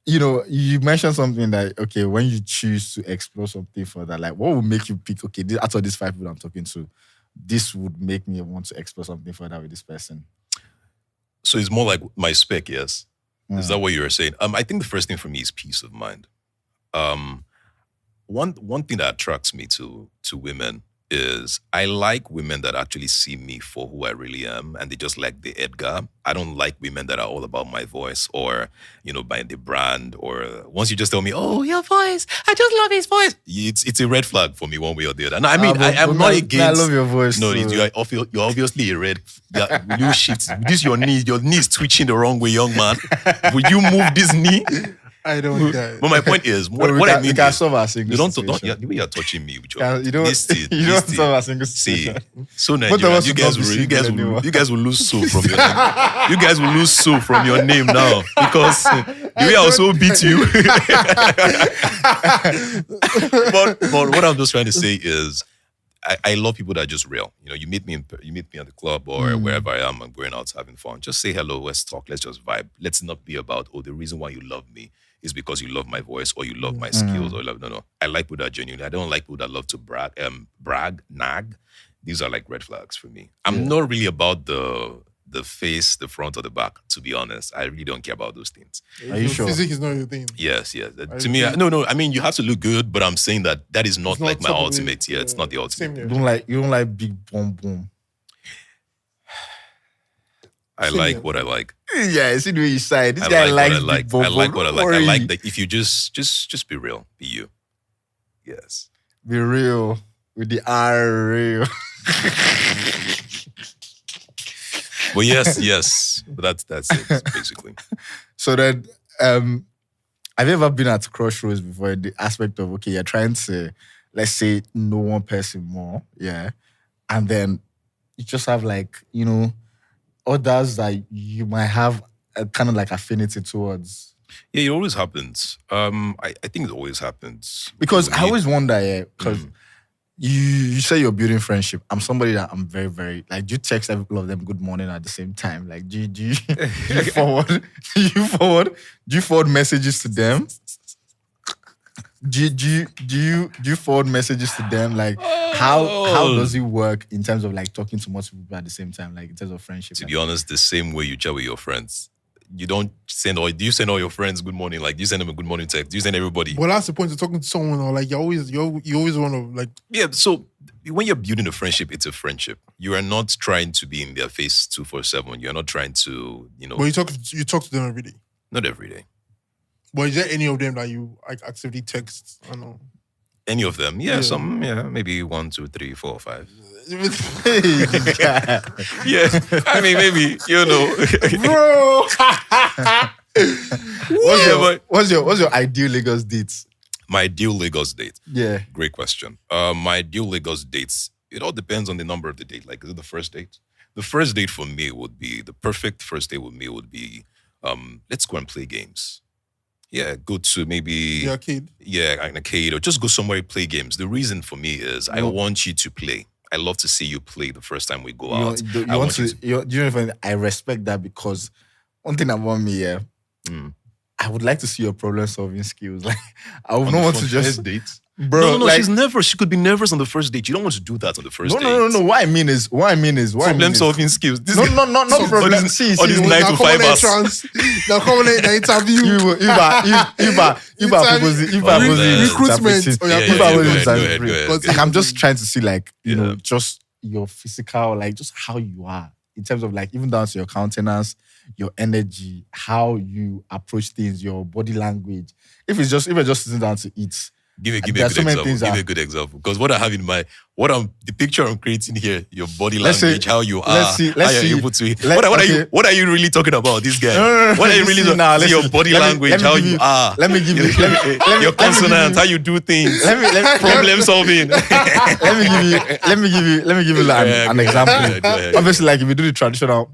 you mentioned something like, okay, when you choose to explore something further, like what would make you pick, okay, out of these 5 people I'm talking to, this would make me want to explore something further with this person? So it's more like my spec, yes? Is that what you were saying? I think the first thing for me is peace of mind. One thing that attracts me to women is I like women that actually see me for who I really am and they just like the Edgar. I don't like women that are all about my voice or, by the brand or once you just tell me, oh, your voice, I just love his voice. It's a red flag for me one way or the other. And I mean, I'm not against... I love your voice. No, you're obviously a red... Will you shift? This your knees twitching the wrong way, young man. Will you move this knee? I don't get. But my point is, what I mean is, solve our single the way you're touching me with your you don't solve our single situation. See, So Nigerian, you guys will lose so from your name. You guys will lose so from your name now because the way I also beat you. but what I'm just trying to say is, I love people that are just real. You meet me at the club or wherever I am. I'm going out having fun. Just say hello. Let's talk. Let's just vibe. Let's not be about the reason why you love me is because you love my voice or you love my skills or no. I like people that are genuine. I don't like people that love to brag, nag. These are like red flags for me. I'm not really about the face, the front or the back. To be honest, I really don't care about those things. Are you sure? Physics is not your thing. Yes. To me, no. I mean, you have to look good, but I'm saying that is not like my ultimate. Yeah, it's not the ultimate. You don't like big boom. I like what I like. Yeah, see the way you say this guy likes big boom. I like what I like. I like that if you just be real, be you. Yes. Be real with the R real. Well, yes. But that's it, basically. So then, have you ever been at crossroads before in the aspect of, okay, you're trying to, let's say, know one person more, yeah, and then you just have like, others that you might have a kind of like affinity towards? Yeah, it always happens. I think it always happens. Because I always wonder, because you say you're building friendship. I'm somebody that I'm very, very, like, do you text all of them good morning at the same time? Like, do you forward messages to them? Do you forward messages to them? Like, how does it work in terms of like talking to multiple people at the same time, like in terms of friendship? To be honest, the same way you chat with your friends. You don't send do you send all your friends good morning? Like, do you send them a good morning text? Do you send everybody? Well, that's the point of talking to someone, or like you always want to like. Yeah, so when you're building a friendship, it's a friendship. You are not trying to be in their face 24/7. You're not trying to, But you talk to them every day. Not every day. But is there any of them that you like actively text? I don't know. Any of them? Yeah, some. Yeah, maybe 1, 2, 3, 4, 5. Yeah, I mean, maybe, bro. What's your ideal Lagos date? My ideal Lagos date. Yeah, great question. My ideal Lagos dates. It all depends on the number of the date. Like, is it the first date? The first date for me would be the perfect first date with me would be, let's go and play games. Yeah, go to maybe the arcade. Yeah, an arcade, or just go somewhere and play games. The reason for me is I want you to play. I love to see you play the first time we go out. I respect that because one thing about me, I would like to see your problem solving skills. Like, I would not want to just date. bro. No, she's nervous. She could be nervous on the first date. You don't want to do that on the first date. No. What I mean is problem solving skills. No, not problem. See, all these 9 to 5 hours. Now come in the interview. Recruitment. I'm just trying to see, like, you know, just your physical, like, just how you are in terms of, like, even down to your countenance, your energy, how you approach things, your body language. If it's just sitting down to eat. Give me a good example. Give me a good example. Because what I have in mind, the picture I'm creating here, your body language, how you are, how you're able to eat. What are you really talking about, this guy? What are you really talking about? Your body language, how you are. Let me give you your consonant, how you do things. Problem solving. Let me give you like an example. Obviously, like if we do the traditional,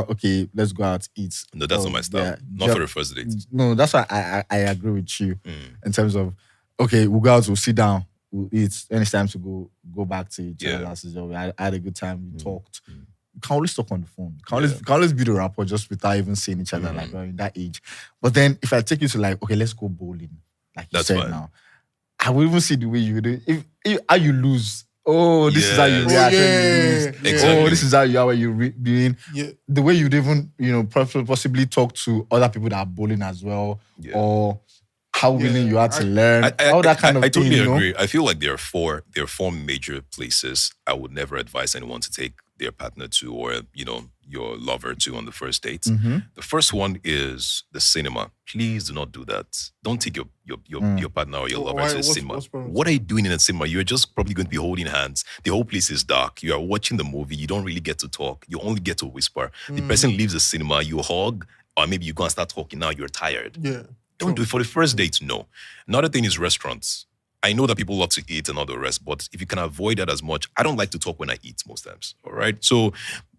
okay, let's go out eat. No, that's not my style. Yeah, not for the first date. No, that's why I agree with you in terms of, okay, we'll go out, we'll sit down, we'll eat. When it's time to go back to each other's job. We had a good time, we talked. You can always talk on the phone. You can always build a rapport just without even seeing each other, like, in that age. But then if I take you to, like, okay, let's go bowling, like you said now, I will even see the way you do. If how you lose, this is how you react. Exactly. This is how you are when you're doing. Yeah. The way you'd even, possibly talk to other people that are bowling as well, or how willing you are to learn, all that kind of thing. I totally agree. I feel like there are four major places I would never advise anyone to take their partner to, or your lover to on the first date. The first one is the cinema. Please do not do that. Don't take your partner or your lover to the cinema. What are you doing in a cinema? You're just probably going to be holding hands. The whole place is dark. You are watching the movie. You don't really get to talk. You only get to whisper. The person leaves the cinema. You hug, or maybe you go and start talking. Now you're tired. Yeah. Don't do it for the first date, no. Another thing is restaurants. I know that people love to eat and all the rest, but if you can avoid that as much, I don't like to talk when I eat most times, all right? So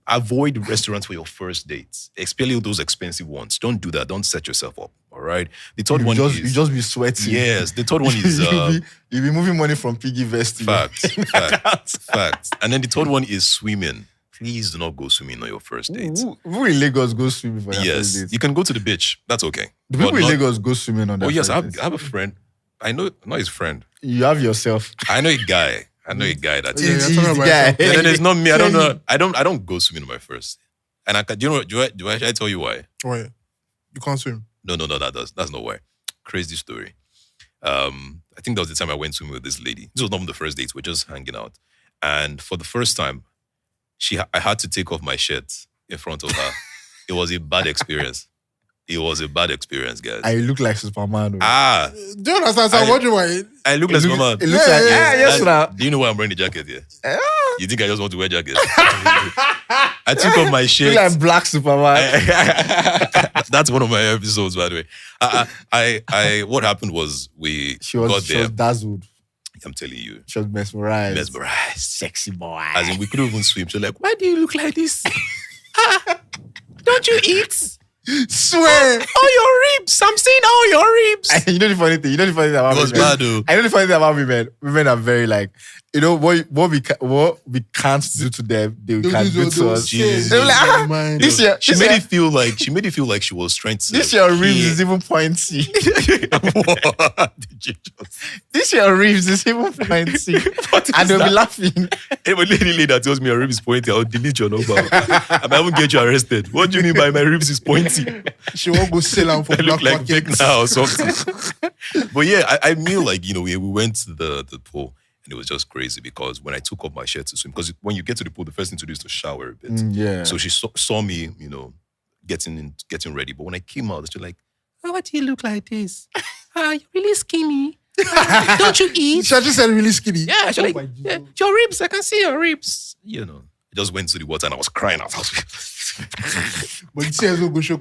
avoid restaurants for your first dates, especially those expensive ones. Don't do that. Don't set yourself up, all right? The third one is... You just be sweating. Yes, the third one is... You'll be moving money from piggy vest. Facts. And then the third one is swimming. Please do not go swimming on your first date. Who in Lagos go swimming for their first date? You can go to the beach. That's okay. The people in Lagos go swimming on their first date. I have a friend. I know, not his friend. You have yourself. I know a guy. That he's the guy. And then it's not me. I don't know. I don't go swimming on my first. And do I tell you why? Why? You can't swim. No, that's not why. Crazy story. I think that was the time I went swimming with this lady. This was not even the first date. We're just hanging out. And for the first time, I had to take off my shirt in front of her. It was a bad experience. Guys. I look like Superman. Do you understand? I'm wondering why. I look like Superman. It looks like yes, do you know why I'm wearing the jacket here? You think I just want to wear jacket? I took off my shirt. You look like Black Superman. That's one of my episodes, by the way. What happened was she was dazzled. I'm telling you. She was mesmerized. Sexy boy. As in, we couldn't even swim. She was like, why do you look like this? Don't you eat? Swear. All your ribs. I'm seeing all your ribs. You know the funny thing about women? It was bad, though. I know the funny thing about women. Women are very like, what we can't do to them, they can't do to us. They're like, she made it feel like she was trying to. This your ribs is even pointy. What did you just? This your ribs is even pointy. And they'll be laughing. If a lady that tells me your ribs is pointy, I'll delete your number. I might even get you arrested. What do you mean by my ribs is pointy? She won't go sell them for I black look like market. fake now or something. But yeah, I mean, like, we went to the pool. And it was just crazy because when I took off my shirt to swim, because when you get to the pool, the first thing to do is to shower a bit. Yeah. So she saw me, getting ready. But when I came out, she was like, "Oh, why do you look like this? You're really skinny. Don't you eat?" She just said really skinny. Yeah, she's like, your ribs, I can see your ribs. I just went to the water and I was crying out. But you see, I go show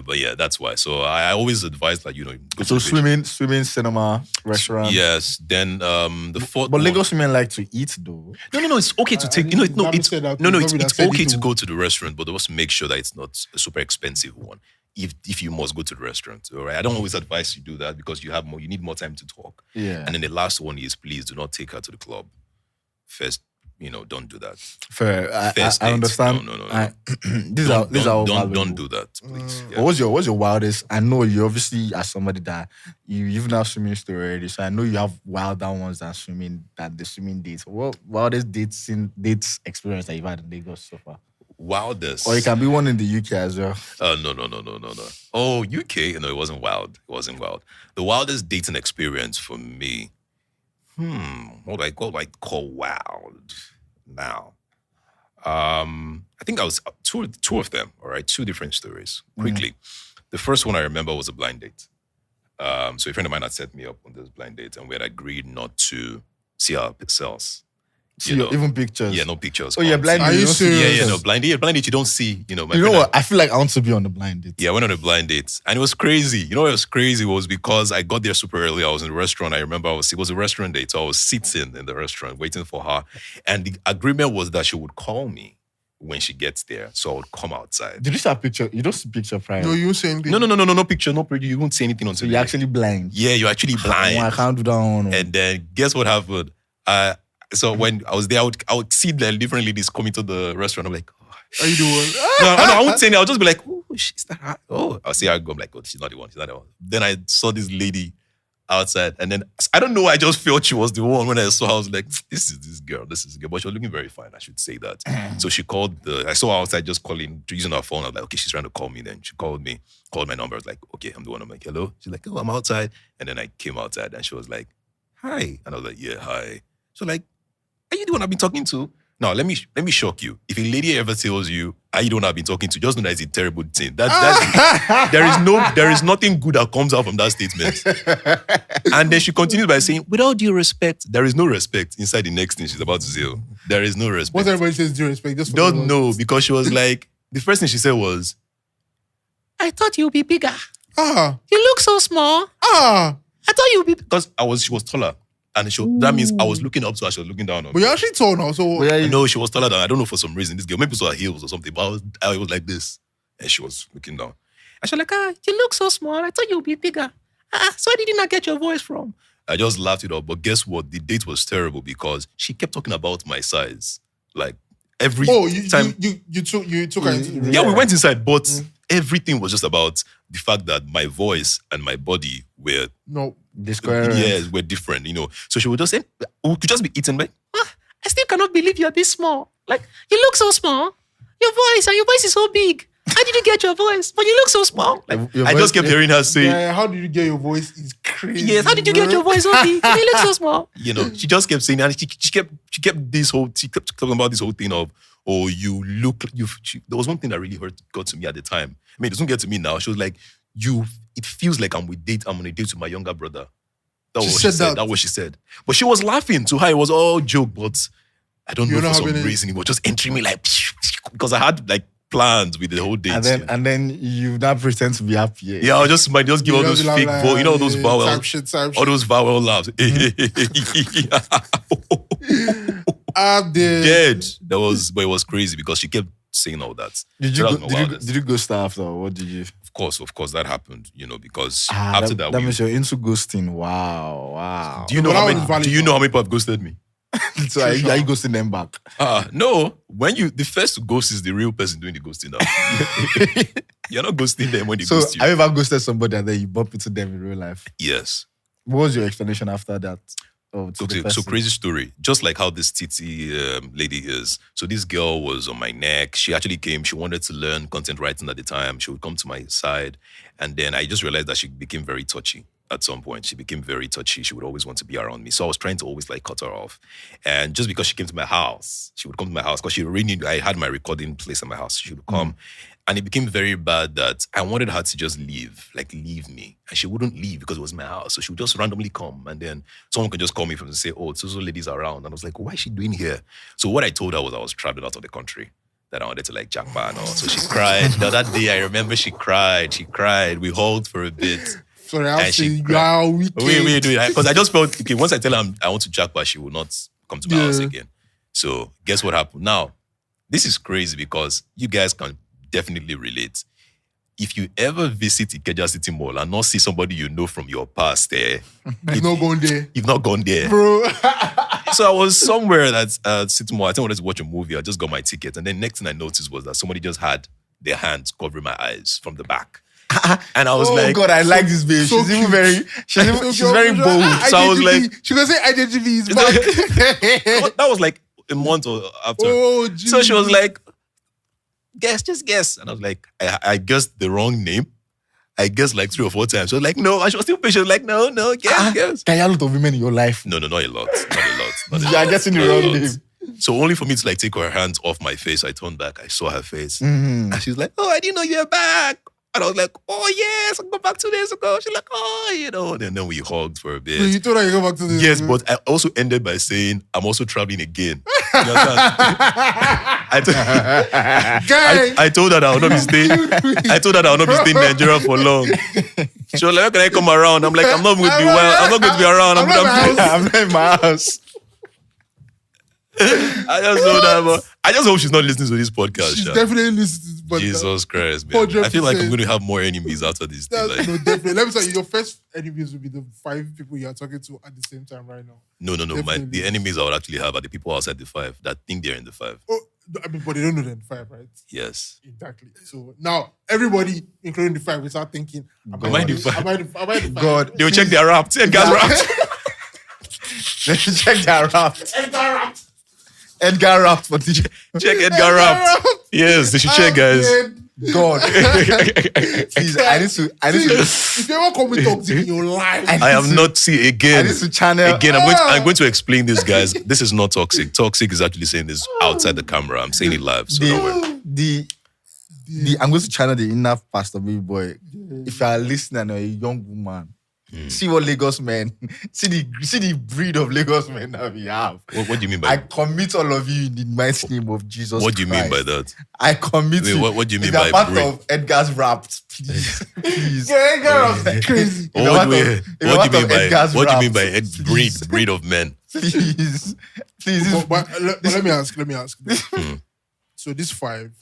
but yeah, that's why. So I always advise that, go to swimming, cinema, restaurant. Yes. Then the fourth. But Lagos women like to eat though. No. It's okay to take. It's okay to go to the restaurant, but also make sure that it's not a super expensive one. If you must go to the restaurant, all right. I don't always advise you do that because you need more time to talk. Yeah. And then the last one is, please do not take her to the club first. don't do that. Fair. First I date. understand. No. These are all don't valuable. do that, please. Yeah. But what's your wildest? I know you obviously are somebody that you even have swimming story already, so I know you have wilder ones than the swimming dates. What wildest dates experience that you've had in Lagos so far? Wildest. Or it can be one in the UK as well. No. Oh, UK? No, it wasn't wild. The wildest dating experience for me. What do I call wild now? I think I was two of them. All right, two different stories. Quickly, the first one I remember was a blind date. So a friend of mine had set me up on this blind date, and we had agreed not to see our pixels. Even pictures. Yeah, no pictures. Oh, yeah, blind Are date. you serious? Yeah, no, blind date. Blind date, you don't see, my You know friend what? I feel like I want to be on the blind date. Yeah, I went on a blind date. And it was crazy. You know what was crazy was because I got there super early. I was in the restaurant. I remember it was a restaurant date. So I was sitting in the restaurant waiting for her. And the agreement was that she would call me when she gets there. So I would come outside. Did you see a picture? You don't see picture prior. No, you saying No picture, no picture. You won't see anything until So you're actually blind. Yeah, you're actually blind. I can't do that one. And then guess what happened? So when I was there, I would see the different ladies coming to the restaurant. I'm like, oh. How you doing? No, I won't say anything. I'll just be like, oh, she's not her. Oh, I'll see her go. I'm like, oh, she's not the one. Then I saw this lady outside. And then, I don't know, I just felt she was the one. When I saw her, I was like, this is this girl. But she was looking very fine, I should say that. So she called I saw her outside just calling, using her phone. I was like, okay, she's trying to call me then. She called me, called my number. I was like, okay, I'm the one. I'm like, hello? She's like, oh, I'm outside. And then I came outside and she was like, hi. And I was like, yeah, hi. So like, are you the one I've been talking to? Now, let me shock you. If a lady ever tells you, are you the one I've been talking to, just know that it's a terrible thing. There is nothing good that comes out from that statement. And then she continues by saying, with all due respect, there is no respect inside the next thing she's about to say. There is no respect. What everybody says due respect? Just Don't know, because she was like, the first thing she said was, I thought you'd be bigger. You look so small. I thought you'd be... Because she was taller. And that means I was looking up to her, she was looking down on me. But you're actually tall now, so... No, she was taller than, I don't know for some reason, this girl, maybe it was her heels or something, but I was like this. And she was looking down. And she was like, you look so small, I thought you'd be bigger. So where did you not get your voice from? I just laughed it off, but guess what? The date was terrible because she kept talking about my size. Like, every time... you took her into... Yeah, we went inside, but everything was just about the fact that my voice and my body were... No. We're different, So she would just say, we could just be eaten, like, I still cannot believe you're this small. Like, you look so small. Your voice is so big. How did you get your voice? But you look so small. Like, I just kept hearing her say, how did you get your voice? It's crazy. Yes, how did you get your voice so big? You look so small. She just kept saying, and she kept talking about this whole thing of, oh, you look, there was one thing that really got to me at the time. I mean, it doesn't get to me now. She was like, it feels like I'm on a date with my younger brother. That was what she said. But she was laughing. To her, it was all joke, but I don't know for some reason. It was just entering me like, because I had like plans with the whole date. And then you now pretend to be happy. Yeah, I'll just give all those fake voice, all those vowel, all those vowel laughs. Dead. But it was crazy because she kept saying all that. Did you go after, or what did you? Of course, that happened. Because after that means you're into ghosting. Wow. Do you know how many people have ghosted me? So are you ghosting them back? No. The first ghost is the real person doing the ghosting now. You're not ghosting them when they ghost you. Have you ever ghosted somebody and then you bump into them in real life? Yes. What was your explanation after that? So crazy story. Just like how this TT lady is. So this girl was on my neck. She actually came. She wanted to learn content writing at the time. She would come to my side. And then I just realized that she became very touchy. At some point, she became very touchy. She would always want to be around me. So I was trying to always cut her off. And just because she came to my house, she would come to my house because she really knew I had my recording place in my house. She would come. And it became very bad that I wanted her to just leave me. And she wouldn't leave because it was my house. So she would just randomly come. And then someone could just call me and say, oh, so ladies around. And I was like, why is she doing here? So what I told her was I was traveling out of the country, that I wanted to jackpot and all. So she cried. That day, I remember she cried. We hugged for a bit. Sorry, I'll say you are wicked. Wait. Because I just felt, okay, once I tell her I want to jackpot, she will not come to my house again. So guess what happened? Now, this is crazy because you guys can definitely relate. If you ever visit Ikeja City Mall and not see somebody you know from your past there, You've not gone there. You've not gone there. Bro. So I was somewhere that's Sitmo. I think I wanted to watch a movie. I just got my ticket. And then next thing I noticed was that somebody just had their hands covering my eyes from the back. And I was like, God, I like this babe. so She's even cute. she's very bold. So I was like, she gonna say IDGV is back. that was like a month or after. Oh, geez. So she was like, just guess. And I was like, I guessed the wrong name. I guessed like 3 or 4 times. She was like, no. And she was still patient. She was like, no, guess. Can you have a lot of women in your life? No, not a lot. Not a You are lot. guessing the Not a wrong lot. name. So only for me to like take her hands off my face, I turned back. I saw her face. Mm-hmm. And she was like, oh, I didn't know you were back. And I was like, oh, yes, I got back 2 days ago. She's like, oh, And then we hugged for a bit. So you told her you go back to this. Yes, but I also ended by saying, I'm also traveling again. You understand? I told her that I would not be staying. I told her that I would not be staying in Nigeria for long. She was like, how can I come around? I'm like, I'm not going to be well. I'm not going to be around. I'm not in my house. I just know that, but I just hope she's not listening to this podcast. She's Sha. definitely listening to this podcast. Jesus Christ, man. I feel like I'm 100%. going to have more enemies after this thing. Like, No, definitely. Let me tell you, your first enemies will be the 5 people you are talking to at the same time right now. no. Definitely. The enemies I would actually have are the people outside the 5 that think they're in the 5. Oh, I mean, but they don't know they're in 5, right? Yes. Exactly. So now everybody, including the 5, will start thinking, Am I the 5? Am I the 5? God. They will check their wrapped. Edgar's wrapped. They should check that wrapped. Edgar wrapped for teacher. Check Edgar wrapped. Yes, they should check, guys. God. Please, I need to. If you ever come with toxic in your life, I have not seen again. I need to channel. Again, I'm going to explain this, guys. This is not toxic. Toxic is actually saying this outside the camera. I'm saying it live, so don't worry. I'm going to channel the inner Pastor Baby Boy. If you are listening and you're a young woman, see what Lagos men, see the breed of Lagos men that we have. What do you mean by I commit all of you in the mighty name of Jesus What do you mean by Christ. that? I commit you. What do you mean if you're by part breed? of Edgar's Wrapped, please. Please. Edgar Wrapped crazy. If you're What do part you of mean by Edgar's what do you mean Wrapped, by please. breed of men? Please. Please. But let me ask this. So these 5,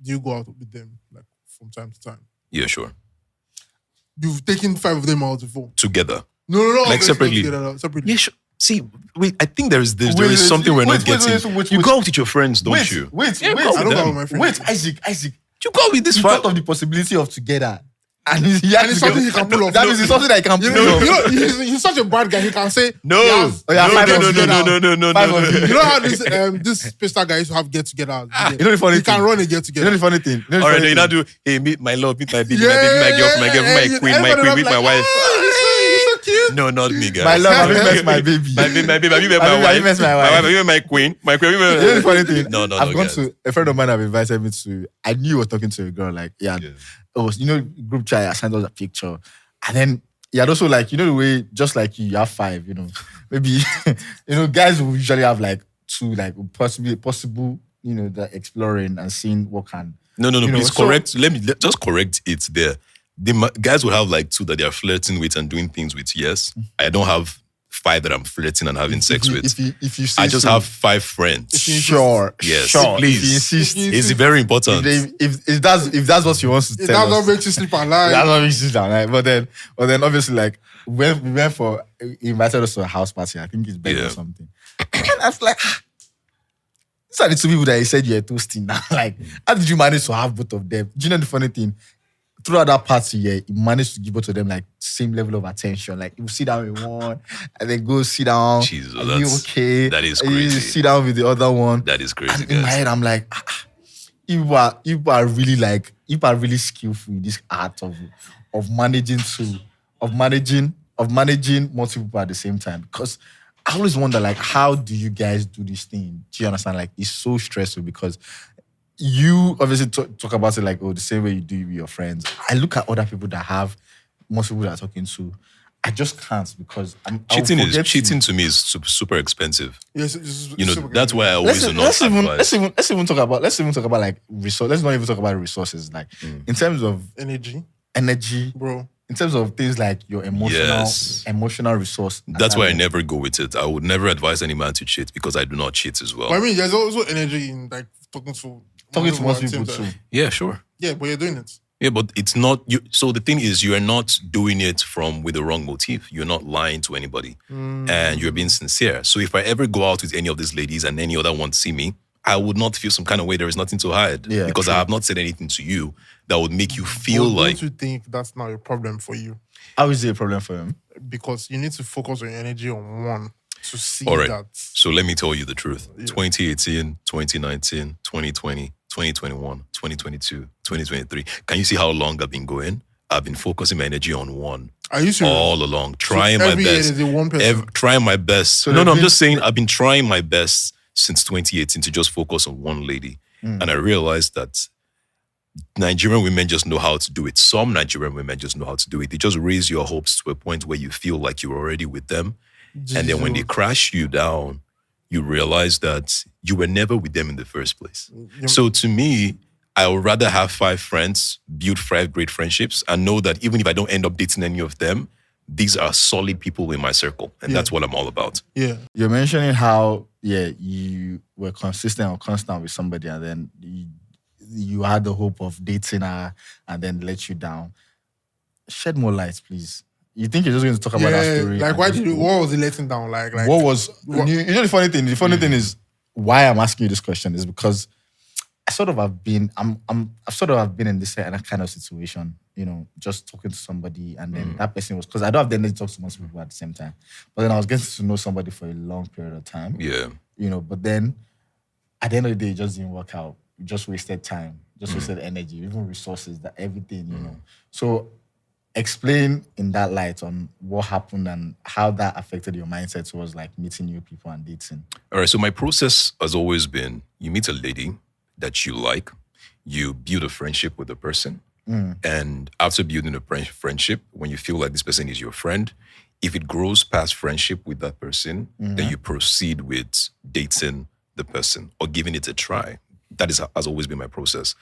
do you go out with them like from time to time? Yeah, sure. You've taken 5 of them out before. Together. No. Like separately. Separately. Yeah, sure. See, wait. I think there is Wait, something we're not wait, getting. wait, You wait. go out with your friends, don't Wait, you? wait. Yeah, go I with don't go them. with my friends. Wait, Isaac. You go with this You fight. thought of the possibility of together. And And it's something he can pull off. That means it's something that he can pull off. He's such a bad guy. He can say No. Yes. Oh, yeah, No, 5 no, of no, you no, now. no, no, no, 5 no, of no. you. You know how this pista guy used to have get together. You know the funny He thing? can run a get You know together. the funny thing? All right, you now do, hey, meet my love, meet my baby, Yeah, my girl, my yeah, queen, everybody meet my like, wife. He's so cute. No, not me, guys. My love, have you met my baby? My baby, have you met Have my you wife? met my wife? Have you met my queen? My queen. You know the funny thing? No, I've gone guys. to a friend of mine have invited me to. I knew he was talking to a girl. Like, group chat. I sent us a picture, and then he had also like, the way just like you have 5. Maybe guys will usually have like 2, like possible. That exploring and seeing what can. No, please so- correct. Just correct it there. The guys will have like 2 that they are flirting with and doing things with. Yes, I don't have 5 that I'm flirting and having sex with. If you say I just so, have 5 friends. Sure. Yes, Sure. please. If you insist. It's very important. If that's what she wants to tell That's us. what makes you sleep at night. That's what makes you down, right? But then obviously, like, when we went he invited us to a house party, I think it's bed Yeah. or something. And I was like, these are the 2 people that he said you're toasting now. Like, how did you manage to have both of them? Do you know the funny thing? Throughout that party, he managed to give both of them like same level of attention. Like, you sit down with one, and then go sit down. Jesus, Are you okay? that is And you crazy. sit down with the other one. That is crazy, And in my guys. head, I'm like, you are really skillful in this art of managing multiple people at the same time. Because I always wonder, like, how do you guys do this thing? Do you understand? Like, it's so stressful because you obviously talk about it like, the same way you do with your friends. I look at other people that have most people that are talking to. I just can't because Cheating to me is super expensive. Yes, That's why I always do not advise. let's even talk about like resource. Let's not even talk about resources. Like in terms of energy, bro. In terms of things like your emotional resource. That's why I never go with it. I would never advise any man to cheat because I do not cheat as well. But I mean, there's also energy in like talking to most at the people same too. time. Yeah, sure. Yeah, but you're doing it. Yeah, but it's not you. So the thing is, you are not doing it with the wrong motive. You're not lying to anybody, and you're being sincere. So if I ever go out with any of these ladies and any other one see me, I would not feel some kind of way. There is nothing to hide because I have not said anything to you that would make you feel like. Don't you think that's not a problem for you? How is it a problem for him? Because you need to focus your energy on one to see All right. that. So let me tell you the truth. 2018, 2019, 2020, 2021, 2022, 2023. Can you see how long I've been going? I've been focusing my energy on one. Are you serious? All along, trying my every best. year there's a one person. Trying my best. So I'm just saying I've been trying my best since 2018 to just focus on one lady. And I realized that Nigerian women just know how to do it. Some Nigerian women just know how to do it. They just raise your hopes to a point where you feel like you're already with them. And then when they crash you down, you realize that you were never with them in the first place. So to me, I would rather have 5 friends, build 5 great friendships, and know that even if I don't end up dating any of them, these are solid people in my circle. And that's what I'm all about. Yeah. You're mentioning how, you were consistent or constant with somebody and then you had the hope of dating her and then let you down. Shed more light, please. You think you're just going to talk about that story? Like, what was it letting down? Like what was, you know the funny thing? The funny thing is, why I'm asking you this question is because I've sort of have been in this kind of situation, just talking to somebody and then that person was, because I don't have the energy to talk to multiple people at the same time. But then I was getting to know somebody for a long period of time. Yeah. But then at the end of the day, it just didn't work out. You just wasted time, just wasted energy, even resources, that everything, So explain in that light on what happened and how that affected your mindset towards like meeting new people and dating. All right. So my process has always been, you meet a lady that you like, you build a friendship with the person. And after building a friendship, when you feel like this person is your friend, if it grows past friendship with that person, then you proceed with dating the person or giving it a try. That has always been my process.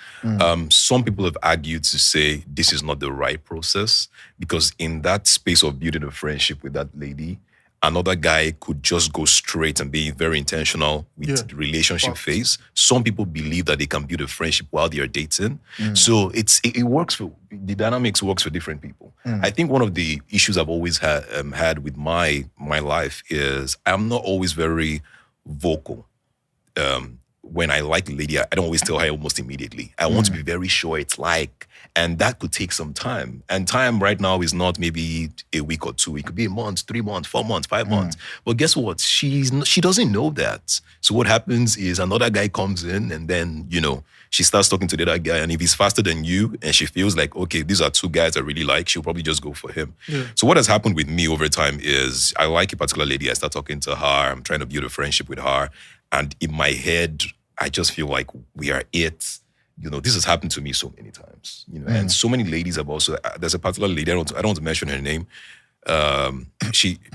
Some people have argued to say this is not the right process because in that space of building a friendship with that lady, another guy could just go straight and be very intentional with the relationship phase. Some people believe that they can build a friendship while they are dating. So it works for, the dynamics works for different people. I think one of the issues I've always had with my life is I'm not always very vocal. When I like a lady, I don't always tell her almost immediately. I want to be very sure it's like, and that could take some time. And time right now is not maybe a week or 2. It could be a month, 3 months, 4 months, 5 months. But guess what? She doesn't know that. So what happens is another guy comes in and then, she starts talking to the other guy. And if he's faster than you and she feels like, okay, these are 2 guys I really like, she'll probably just go for him. So what has happened with me over time is I like a particular lady. I start talking to her. I'm trying to build a friendship with her. And in my head, I just feel like we are it. This has happened to me so many times. And so many ladies have also. There's a particular lady. I don't want to mention her name. There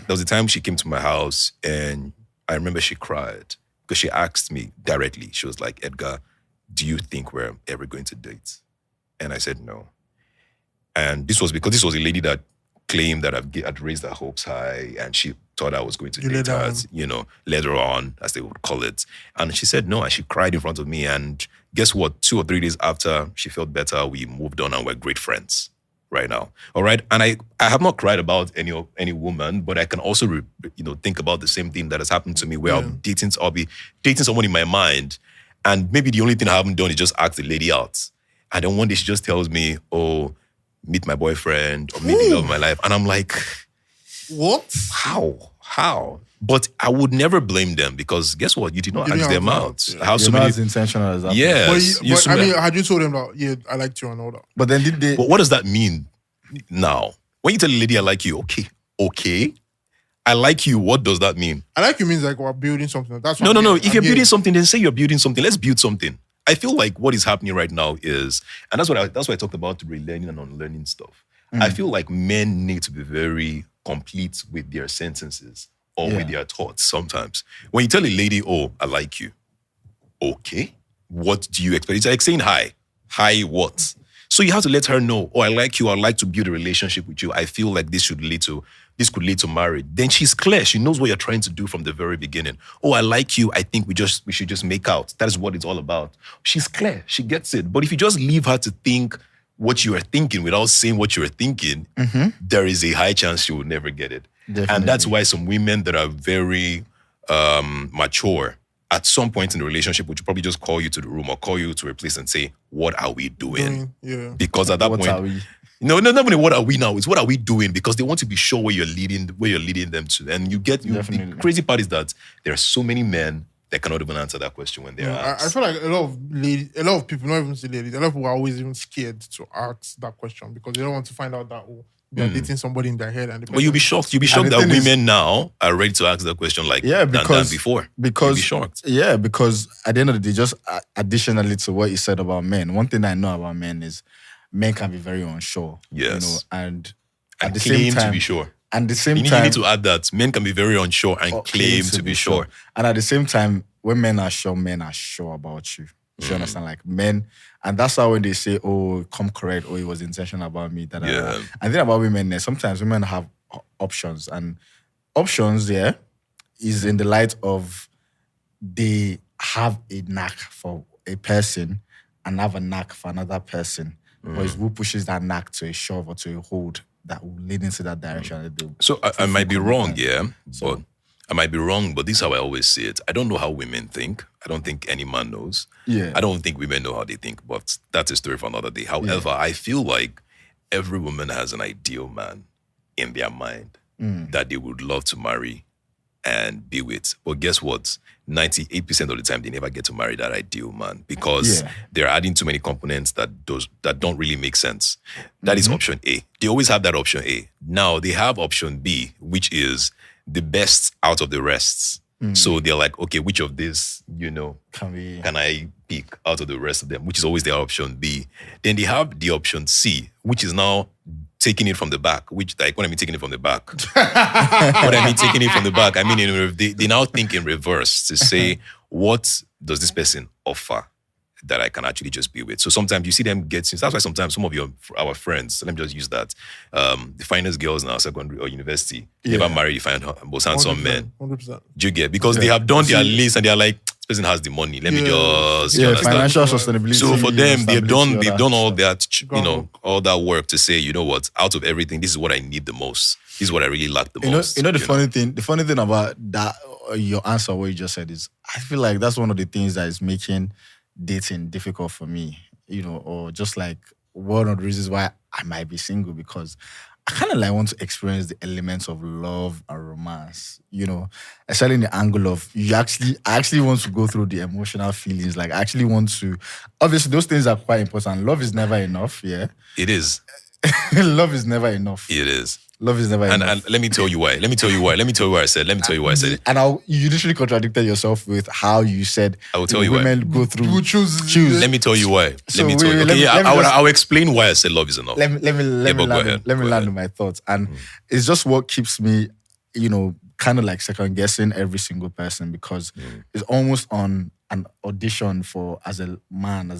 was a time she came to my house, and I remember she cried because she asked me directly. She was like, "Edgar, do you think we're ever going to date?" And I said no. And this was because this was a lady that claimed that I'd raised her hopes high, and she thought I was going to date her, later on, as they would call it. And she said no, and she cried in front of me. And guess what? 2 or 3 days after she felt better, we moved on and we're great friends right now. All right. And I have not cried about any woman, but I can also think about the same thing that has happened to me where I'll be dating someone in my mind, and maybe the only thing I haven't done is just ask the lady out. And then one day she just tells me, "Oh, meet my boyfriend or meet the love of my life." And I'm like, what? How? But I would never blame them because guess what? You did not ask them out. How so many? As intentional as that. Yes. But had you told them that, I liked you and all that? But then did they? But what does that mean now? When you tell a lady I like you, okay. I like you, what does that mean? I like you means like we're building something. That's what No. If you're building something, then say you're building something. Let's build something. I feel like what is happening right now is, and that's why I talked about relearning and unlearning stuff. I feel like men need to be very complete with their sentences or with their thoughts sometimes. When you tell a lady, "Oh, I like you," okay, what do you expect? It's like saying hi. Hi, what? So you have to let her know, "Oh, I like you. I'd like to build a relationship with you. I feel like this could lead to marriage." Then she's clear. She knows what you're trying to do from the very beginning. "Oh, I like you. I think we should just make out." That is what it's all about. She's clear. She gets it. But if you just leave her to think what you are thinking without saying what you are thinking, there is a high chance you will never get it. Definitely. And that's why some women that are very mature, at some point in the relationship, would probably just call you to the room or call you to a place and say, what are we doing? Yeah. Because at that What point, are we? no, not only what are we now, it's what are we doing? Because they want to be sure where you're leading them to. And the crazy part is that there are so many men that cannot even answer that question when they're asked. I feel like a lot of people, not even say ladies, a lot of people are always even scared to ask that question because they don't want to find out that they're dating somebody in their head. And But you'll be shocked. You'll be shocked that women now are ready to ask that question like than before. Because you'll be shocked. Yeah, because at the end of the day, just additionally to what you said about men, one thing I know about men is men can be very unsure. Yes. And at the claim same time, to be sure. And the same you time, need to add that men can be very unsure and claim to be sure. And at the same time, when men are sure about you. Do you understand? Like men, and that's how when they say, "Oh, come correct," or "It was intentional about me." And the thing about women, sometimes women have options, and options there is in the light of they have a knack for a person and have a knack for another person, but it's who pushes that knack to a shove or to a hold that will lead into that direction. So I might be wrong, but I might be wrong, but this is how I always see it. I don't know how women think. I don't think any man knows. Yeah. I don't think women know how they think, but that's a story for another day. However, I feel like every woman has an ideal man in their mind that they would love to marry and be with. But guess what? 98% of the time, they never get to marry that ideal man because they're adding too many components that don't really make sense. That is option A. They always have that option A. Now, they have option B, which is the best out of the rests. So they're like, okay, which of this, can I pick out of the rest of them, which is always their option B. Then they have the option C, which is now taking it from the back, which, like, when I mean taking it from the back, what I mean taking it from the back, I mean, they now think in reverse to say, what does this person offer that I can actually just be with? So sometimes you see them getting, that's why sometimes some of our friends, let me just use that, the finest girls in our secondary or university, never marry the most handsome men. 100%. Do you get? Because they have done their list and they're like, this person has the money. Let me just financial sustainability. So for them, they've done all that, all that work to say, you know what, out of everything, this is what I need the most. This is what I really lack the most. The funny thing about that, your answer, what you just said is, I feel like that's one of the things that is making dating difficult for me, or just like one of the reasons why I might be single, because I kind of like want to experience the elements of love and romance, especially in the angle of I actually want to go through the emotional feelings. Like I actually want to, obviously those things are quite important. Love is never enough. Yeah. It is. Love is never enough. It is. Love is never enough. And let me tell you why. Let me tell you why I said it. And you literally contradicted yourself with how you said I will tell you women why. Go through. Choose. Let me tell you why. I'll explain why I said love is enough. Let me land with my thoughts. And it's just what keeps me, kind of like second guessing every single person, because it's almost on an audition for as a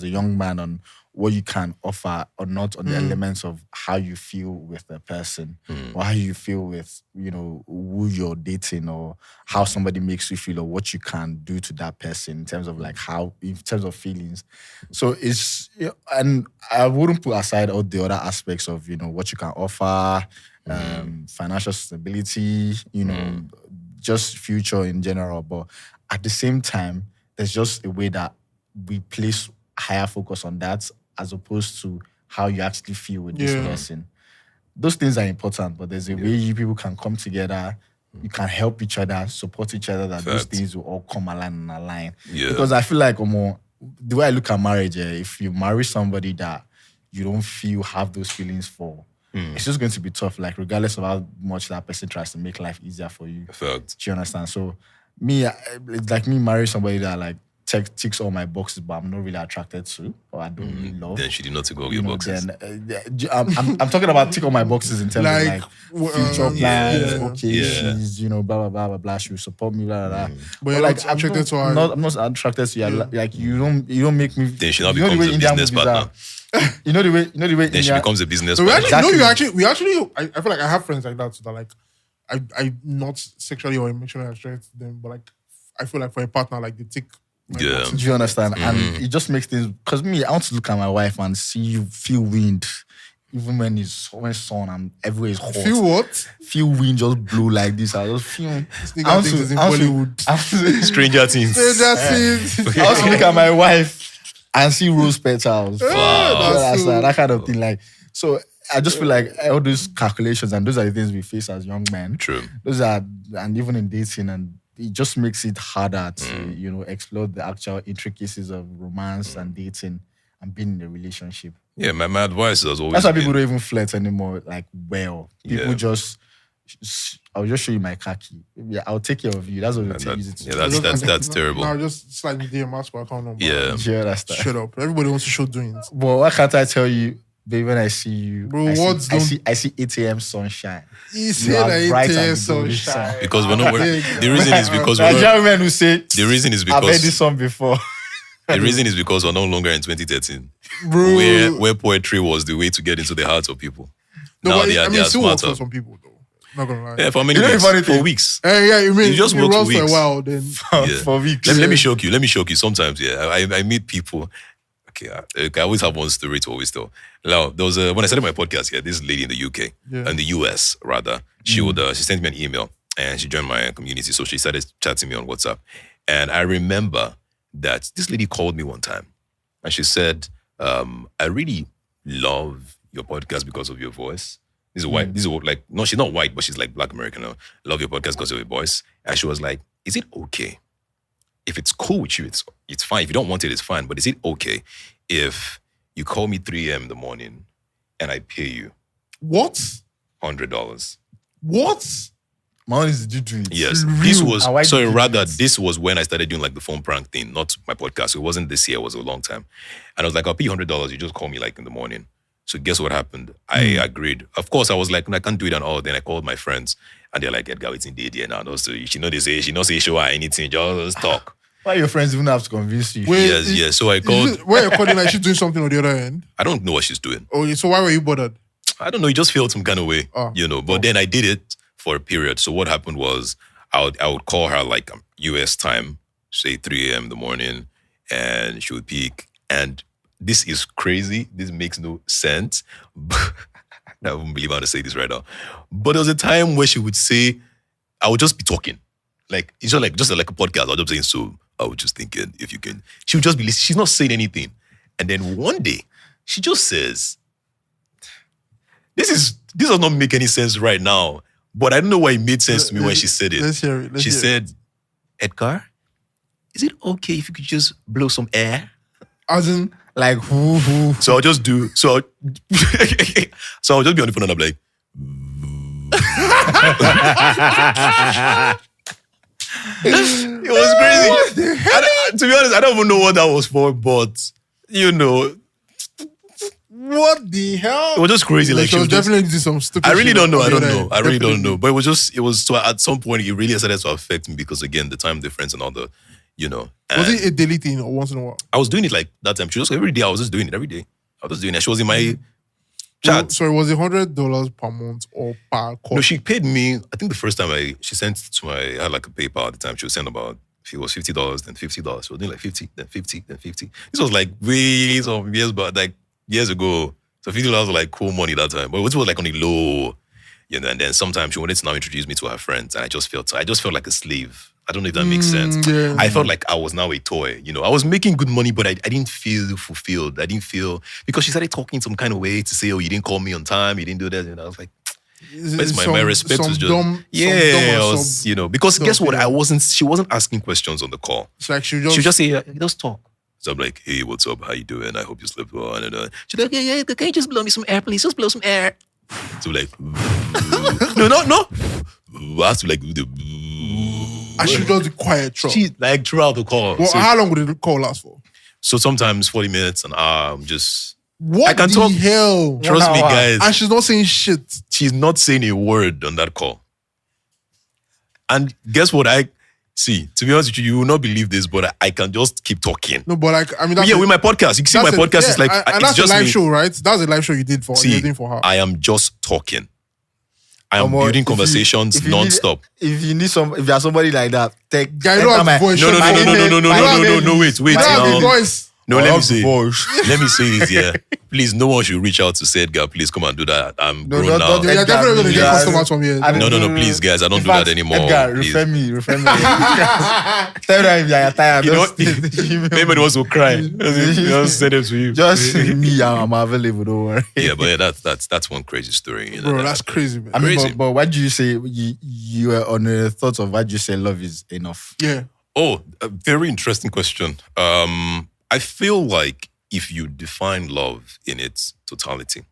young man on what you can offer or not, on the elements of how you feel with the person or how you feel with, who you're dating, or how somebody makes you feel, or what you can do to that person in terms of like in terms of feelings. So it's, and I wouldn't put aside all the other aspects of, what you can offer, financial stability, just future in general. But at the same time, there's just a way that we place higher focus on that as opposed to how you actually feel with this person. Those things are important, but there's a way you people can come together, you can help each other, support each other, that those things will all come align. Yeah. Because I feel like, the way I look at marriage, if you marry somebody that you don't feel have those feelings for, it's just going to be tough, like regardless of how much that person tries to make life easier for you. Fact. Do you understand? So it's like me marrying somebody that like ticks all my boxes, but I'm not really attracted to, or I don't really love. Then she did not tick all your boxes. I'm talking about tick all my boxes in terms of like future plans. She's blah blah blah blah blah. She will support me, blah blah blah. But you're like attracted to her. I'm not attracted to you. Like you don't make me. Then she now becomes a business partner. You know the way. Then she becomes a business partner. We actually. I feel like I have friends like that. So that like, I'm not sexually or emotionally attracted to them, but like, I feel like for a partner, like they tick Yeah. Do you understand? And it just makes things, because me, I want to look at my wife and feel wind. Even when it's sun and everywhere is hot. Feel what? Feel wind just blow like this. I just feel. This nigga thinks it's in Bollywood. Stranger Things. Stranger Things. I also look at my wife and see rose petals. Wow. That kind of thing. Like, so I just feel like all those calculations, and those are the things we face as young men. True. Those are, and even in dating, and it just makes it harder to, explore the actual intricacies of romance and dating and being in a relationship. Yeah, my advice has always That's why been, people don't even flirt anymore. Like, well, people just, I'll just show you my khaki. Yeah, I'll take care of you. That's what they use it to. Yeah, that's terrible. No, just slide me DM, ask for account number. Yeah. Yeah, that's that. Shut up. Everybody wants to show doings. But why can't I tell you, baby, when I see you, Bro, I see 8 a.m. sunshine. You say that it so shy. Because we're not. The reason is because we're Nigerian not, men who say, the reason is I've heard this because song before. the reason is because we're no longer in 2013, Bro. where poetry was the way to get into the hearts of people. No, Now but they are it still works smarter. for some people, though. Not gonna lie. Yeah, for many You know the weeks. funny For thing? weeks. Yeah, you mean You just it work for runs for a weeks. while, then. Yeah. For weeks. Let me shock you. Sometimes, yeah, I meet people. Okay, I always have one story to always tell. Now, there was when I started my podcast, this lady in the UK, in the US rather, she sent me an email and she joined my community. So she started chatting me on WhatsApp, and I remember that this lady called me one time, and she said, "I really love your podcast because of your voice." This is white. This is like, no, she's not white, but she's like Black American. I love your podcast because of your voice. And she was like, "Is it okay? If it's cool with you, it's fine. If you don't want it, it's fine. But is it okay if you call me 3 a.m. in the morning and I pay you What? $100? What? Man, did you do it? Yes. Real. This was, And why did you do this was when I started doing like the phone prank thing, not my podcast. It wasn't this year, it was a long time. And I was like, I'll pay you $100. You just call me like in the morning. So guess what happened? I agreed. Of course, I was like, I can't do it and all. Then I called my friends and they're like, Edgar, it's in the idea now. So she know they say, she not say show her anything, just talk. Why your friends even have to convince you? Wait, Yes. So I called. Why you're calling like she's doing something on the other end? I don't know what she's doing. Oh, so why were you bothered? I don't know. It just felt some kind of way, Oh. But then I did it for a period. So what happened was I would call her like US time, say 3 a.m. in the morning, and she would pick. And this is crazy. This makes no sense. I wouldn't believe how to say this right now. But there was a time where she would say, I would just be talking. Like, it's just like a podcast. I was just saying, so I was just thinking, if you can. She would just be listening. She's not saying anything. And then one day, she just says, this does not make any sense right now. But I don't know why it made sense to me when she said it. Let's hear it. She said, Edgar, is it okay if you could just blow some air? As in, Like, who? So I'll just do, so I'll just be on the phone and I'm like, it was crazy. To be honest, I don't even know what that was for, but what the hell? it was just crazy. Like she was definitely doing some stupid I really shit don't know. on I the don't other know. end. I really don't Definitely. know. But it was so at some point it really started to affect me because again the time difference and all the, Was and it a daily thing or once in a while? I was doing it like that time. She just every day. I was just doing it every day. I was just doing it. She was in my chat. Sorry, was it $100 per month or per call? No, she paid me. I think the first time she sent to I had like a PayPal at the time. She would send about it was $50, then $50. So doing like 50, then 50, then 50. This was like way some years, but like years ago. So $50 was like cool money that time. But it was like on the low, And then sometimes she wanted to now introduce me to her friends, and I just felt like a slave. I don't know if that makes sense. Yeah. I felt like I was now a toy. I was making good money, but I didn't feel fulfilled. I didn't feel, because she started talking some kind of way to say, oh, you didn't call me on time, you didn't do that. And I was like, my respect was just because guess what? She wasn't asking questions on the call. It's like she She just say, just talk. So I'm like, hey, what's up? How you doing? I hope you slept well. And she's like, yeah, can you just blow me some air, please? Just blow some air. So like, no. I have to like do the. I should just be quiet. She like throughout the call. Well, So- how long would the call last for? So sometimes 40 minutes, an hour, I'm just. What I can the talk. hell? Trust me, hour. guys. And she's not saying shit. She's not saying a word on that call. And guess what? To be honest with you, you will not believe this, but I can just keep talking. No, but like, I mean, that's With my podcast. You can see my podcast is like, and it's that's a just live me. show, right? That's a live show you did for See, you're doing for her. I am just talking. I am building conversations non-stop. If you are somebody like that, take Guy, you don't have voice. No, wait. Voice. No, let me say this, yeah. Please, no one should reach out to say, Edgar, please come and do that. I'm grown now. You're definitely going to get customers from here. No, please, guys, I don't do that anymore. Edgar, refer me. Tell them if you're tired. You know, maybe wants to cry. Just send them to you. Just me, I'm available, don't worry. Yeah, but yeah, that's one crazy story. You know, bro, that's crazy, man. I mean, Crazy. but why do you say, you were on the thoughts of why do you say love is enough? Yeah. Oh, a very interesting question. I feel like if you define love in its totality,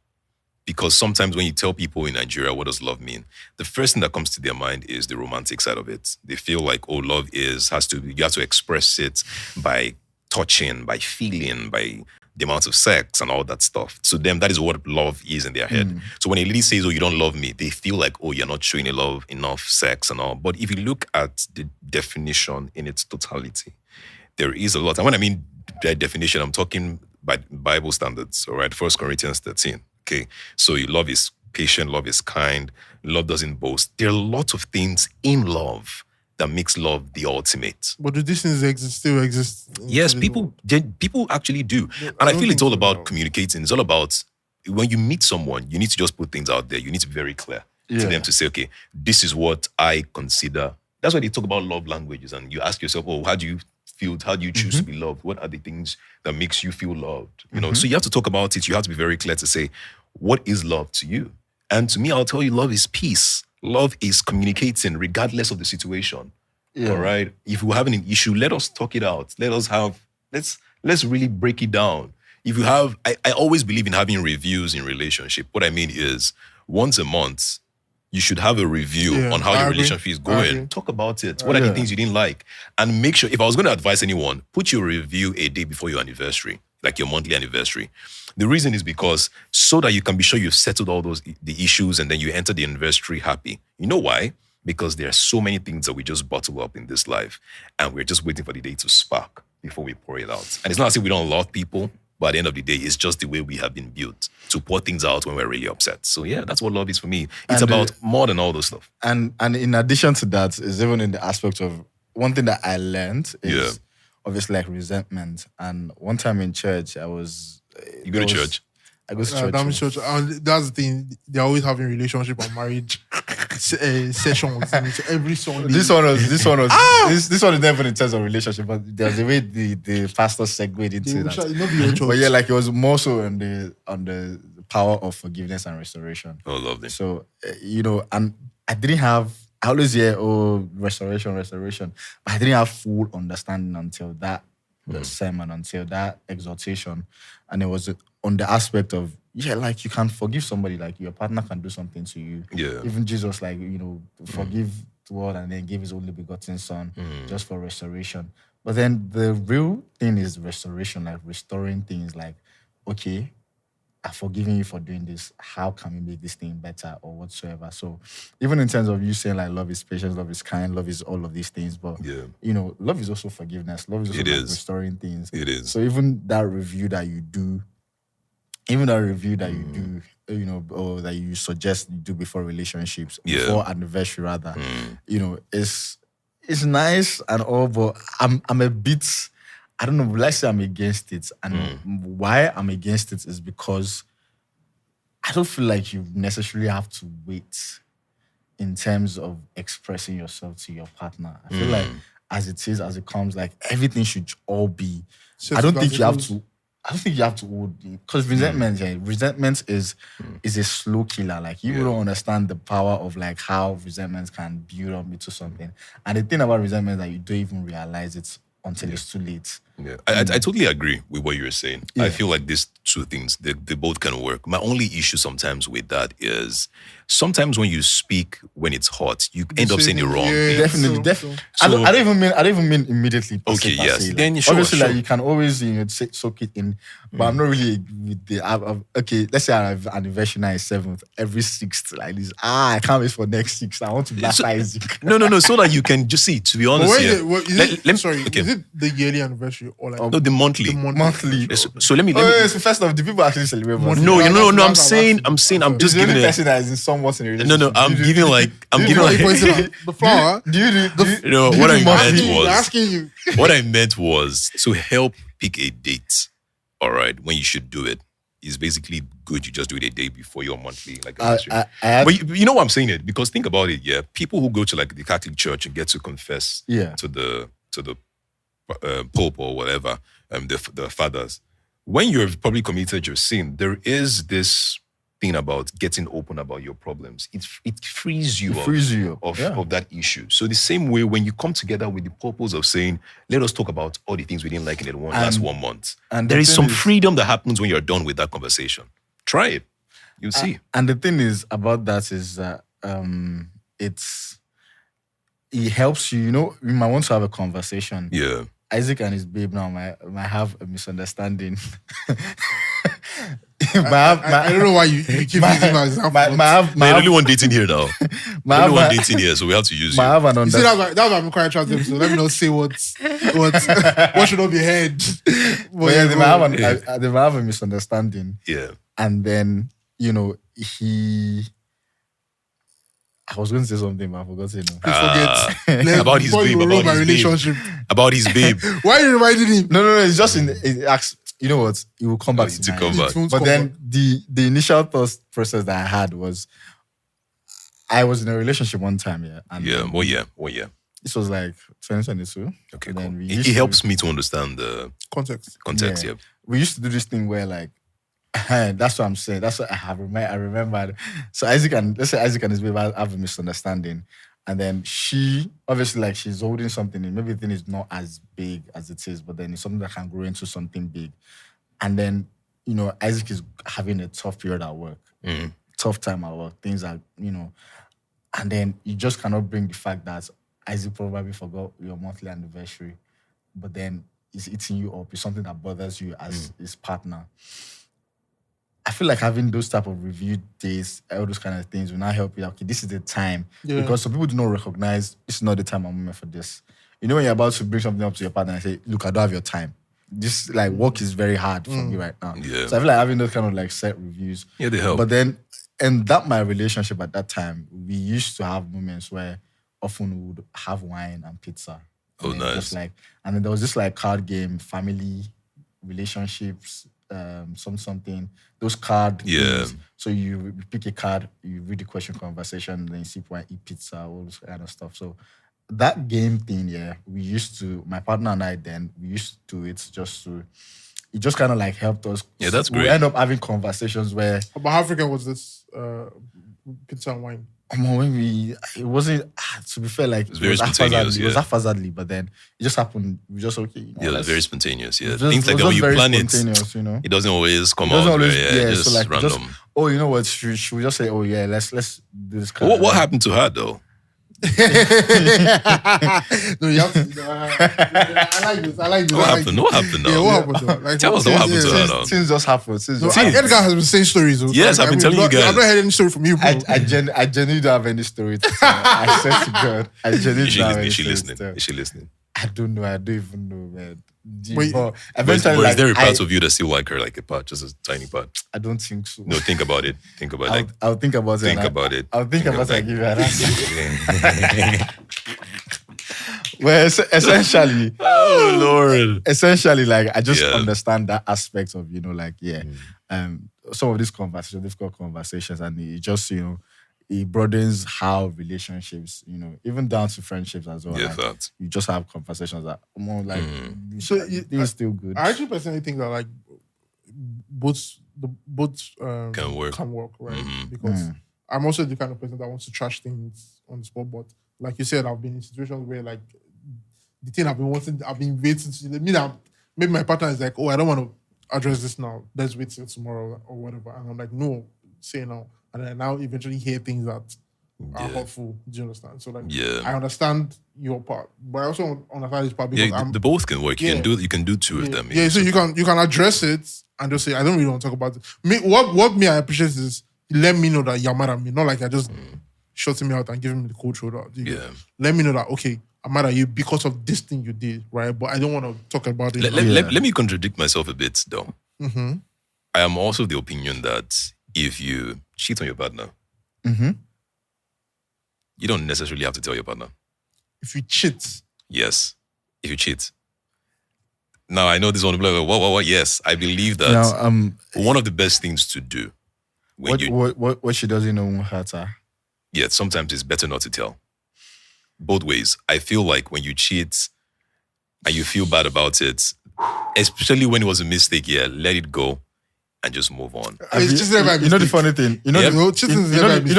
because sometimes when you tell people in Nigeria what does love mean, the first thing that comes to their mind is the romantic side of it. They feel like, oh, love you have to express it by touching, by feeling, by the amount of sex and all that stuff. To them, that is what love is in their head. So when a lady says, oh, you don't love me, they feel like, oh, you're not showing enough sex and all. But if you look at the definition in its totality, there is a lot. And when I mean that definition, I'm talking by Bible standards, all right? 1 Corinthians 13, okay? So love is patient, love is kind, love doesn't boast. There are a lot of things in love that makes love the ultimate. But do these things still exist? Yes, people actually do. And I feel it's all about communicating. It's all about when you meet someone, you need to just put things out there. You need to be very clear to them to say, okay, this is what I consider. That's why they talk about love languages. And you ask yourself, oh, how do you feel? How do you choose to be loved? What are the things that makes you feel loved? You know, so you have to talk about it. You have to be very clear to say, what is love to you? And to me, I'll tell you, love is peace. Love is communicating regardless of the situation. Yeah. All right. If we're having an issue, let us talk it out. Let's really break it down. If you have, I always believe in having reviews in relationship. What I mean is once a month, you should have a review on how your relationship is going. Talk about it. What are the things you didn't like? And make sure, if I was going to advise anyone, put your review a day before your anniversary, like your monthly anniversary. The reason is because so that you can be sure you've settled all the issues and then you enter the anniversary happy. You know why? Because there are so many things that we just bottle up in this life and we're just waiting for the day to spark before we pour it out. And it's not as if we don't love people, but at the end of the day, it's just the way we have been built to pour things out when we're really upset. So yeah, that's what love is for me. It's about more than all those stuff. And in addition to that, is even in the aspect of one thing that I learned is obviously like resentment. And one time in church, You go to church? I go to church. That's the thing. They're always having relationship and marriage sessions every Sunday. This one is never in terms of relationship, but there's the way the pastor segued into that. But yeah, like it was more so on the power of forgiveness and restoration. Oh, lovely. So and I always hear restoration, but I didn't have full understanding until that sermon, until that exhortation, and it was on the aspect of like you can forgive somebody, like your partner can do something to you. Yeah. Even Jesus, like forgive the world and then gave his only begotten son just for restoration. But then the real thing is restoration, like restoring things. Like, okay, I've forgiven you for doing this. How can we make this thing better or whatsoever? So even in terms of you saying like love is patience, love is kind, love is all of these things. But love is also forgiveness. Love is also like restoring things. It is. So even that review that you do, or that you suggest you do before relationships, before anniversary rather, it's nice and all, but I'm a bit, I don't know, let's say I'm against it. And why I'm against it is because I don't feel like you necessarily have to wait in terms of expressing yourself to your partner. I feel like as it comes, like everything should all be, I don't think you have to hold it. Because resentment is a slow killer. Like you don't understand the power of like how resentment can build up into something. And the thing about resentment is that you don't even realize it until it's too late. Yeah, I totally agree with what you're saying. Yeah. I feel like these two things, they both can work. My only issue sometimes with that is sometimes when you speak when it's hot, you end up saying the wrong thing. Definitely. So, I don't even mean immediately. Okay, yes. Like, then obviously, like you can always soak it in, but I'm not really with the. Okay, let's say I have anniversary now is 7th, every 6th like this. I can't wait for next 6th. I want to blast Isaac. No. So that you can just see. To be honest, is it the yearly anniversary or like No, the monthly. the monthly? So let me. it's the first of the people actually celebrate. Monthly. No, I'm That's saying, what I'm I'm just the only giving it. person that is in somewhat in a relationship. No, I'm giving like, The flower. Do you do? what I monthly? meant was, Asking you. what I meant was to help pick a date. All right, when you should do it. It's basically good. You just do it a day before your monthly, like. But you know why I'm saying it? Because think about it. Yeah, people who go to like the Catholic Church and get to confess. To the Pope or whatever, the fathers. When you've probably committed your sin, there is this thing about getting open about your problems. It frees you of that issue. So the same way when you come together with the purpose of saying, let us talk about all the things we didn't like in the last 1 month. And there is some freedom that happens when you're done with that conversation. Try it. You'll see. And the thing is about that is that it helps you. You know, you might want to have a conversation. Yeah. Isaac and his babe now might have a misunderstanding. I don't know why you keep using my example. The only one dating here now. The only one dating here, so we have to use you. You see, that's why I'm quite attractive. So let me not say what should not be heard. But yeah, they might have a misunderstanding. Yeah. And then, you know, I was going to say something, but I forgot to say Forget. About his babe. About his babe. Why are you reminding him? No. It's just it acts. You know what? It will come back to come back. But then the initial thought process that I had was, I was in a relationship one time, yeah. And What year? This was like 2022. Okay, cool. It helps me to understand the context. Yeah. We used to do this thing where like, that's what I'm saying. That's what I remembered. So let's say Isaac and his baby have a misunderstanding. And then she, obviously, like she's holding something in. Maybe the thing is not as big as it is, but then it's something that can grow into something big. And then, you know, Isaac is having a tough period at work. Tough time at work. Things are, you know. And then you just cannot bring the fact that Isaac probably forgot your monthly anniversary, but then it's eating you up. It's something that bothers you as his partner. I feel like having those type of review days, all those kind of things will not help you. Okay, this is the time. Yeah. Because some people do not recognize this is not the time I'm moment for this. You know when you're about to bring something up to your partner and say, look, I don't have your time. This like work is very hard for me right now. Yeah. So I feel like having those kind of like set reviews. Yeah, they help. But then, and that my relationship at that time, we used to have moments where often we would have wine and pizza. Oh, nice. Just like, and then there was this like card game, family, relationships, something. Those card games. So you pick a card, you read the question, conversation, then you sip wine, eat pizza, all this kind of stuff. So that game thing, we used to, my partner and I then, we used to do it it just kind of like helped us. Yeah, that's great. We end up having conversations where... But how frequent was this pizza and wine? It wasn't, to be fair, like... It was very spontaneous, It was haphazardly, but then it just happened. We just, okay. You know, it was very spontaneous, yeah. Just, things like that, when you plan it, you know? it doesn't always come out. Just so like, random. You know what, should we just say, let's do this kind What happened to her, though? No, you have to. I like this. What happened? What happened now? Yeah, what happened to her? Like, tell us what happened to her now. Things just happened. Edgar has been saying stories. Yes, I've been telling you guys. I've not heard any story from you, bro. I genuinely don't have any story to tell. I swear to God. I genuinely don't have any story to tell. Is she listening? I don't know. I don't even know, man. But is there a part of you that still like her, like a part, just a tiny part? I don't think so. No, think about it. I'll think about it. Think about it. I'll think about it and give you an answer. Well, essentially, oh Lord, essentially, like I just understand that aspect of some of these conversations, difficult conversations, and it just it broadens how relationships, even down to friendships as well. Yeah, like, you just have conversations that are more like it's still good. I actually personally think that like both can work, right? Because I'm also the kind of person that wants to trash things on the spot, but like you said, I've been in situations where like the thing I've been waiting to maybe my partner is like, oh, I don't want to address this now. Let's wait till tomorrow or whatever. And I'm like, no, say now. And I now eventually hear things that are hurtful. Do you understand? So like, I understand your part, but I also understand this part because the both can work. You can do two of them. Yeah, so you can address it and just say, I don't really want to talk about it. What I appreciate is let me know that you're mad at me, not like I just shutting me out and giving me the cold shoulder. Let me know that, okay, I'm mad at you because of this thing you did, right? But I don't want to talk about it. Let me contradict myself a bit, though. Mm-hmm. I am also of the opinion that if you cheat on your partner, you don't necessarily have to tell your partner. If you cheat. Yes, if you cheat. Now, I know this one, what? Yes, I believe that one of the best things to do what she doesn't know won't hurt her. Yeah, sometimes it's better not to tell. Both ways. I feel like when you cheat and you feel bad about it, especially when it was a mistake, let it go and just move on. It's just never a mistake. You know the funny thing? You know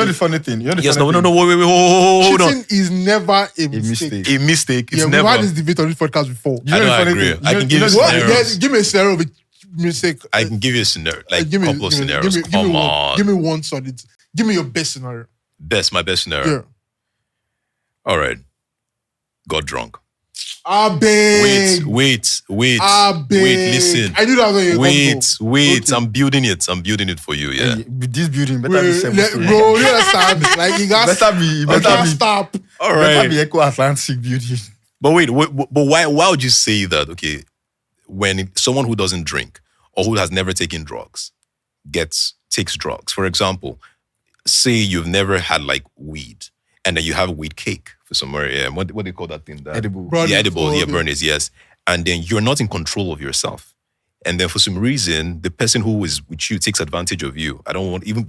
the funny thing? Wait, hold on. Cheating is never a mistake. A mistake. It's we've never. had this debate on this podcast before. You know the funny agree. thing? I can give you scenarios. Give me a scenario of a mistake. I can give you a scenario, like a couple of scenarios. Come on. Give me one solid. Give me your best scenario. My best scenario. Yeah. All right. Got drunk. I beg. Wait. I beg. Listen. I knew that was going to Wait. Okay. I'm building it for you, yeah. Hey, this building better be seven. Bro, you understand? Like, you got better be stop. All right. Better be Echo Atlantic building. But wait, but why would you say that, okay, when someone who doesn't drink or who has never taken drugs takes drugs, for example, say you've never had like weed and then you have weed cake for somewhere, what do they call that thing? Edible. The edible, burnies, yes. And then you're not in control of yourself. And then for some reason, the person who is with you takes advantage of you.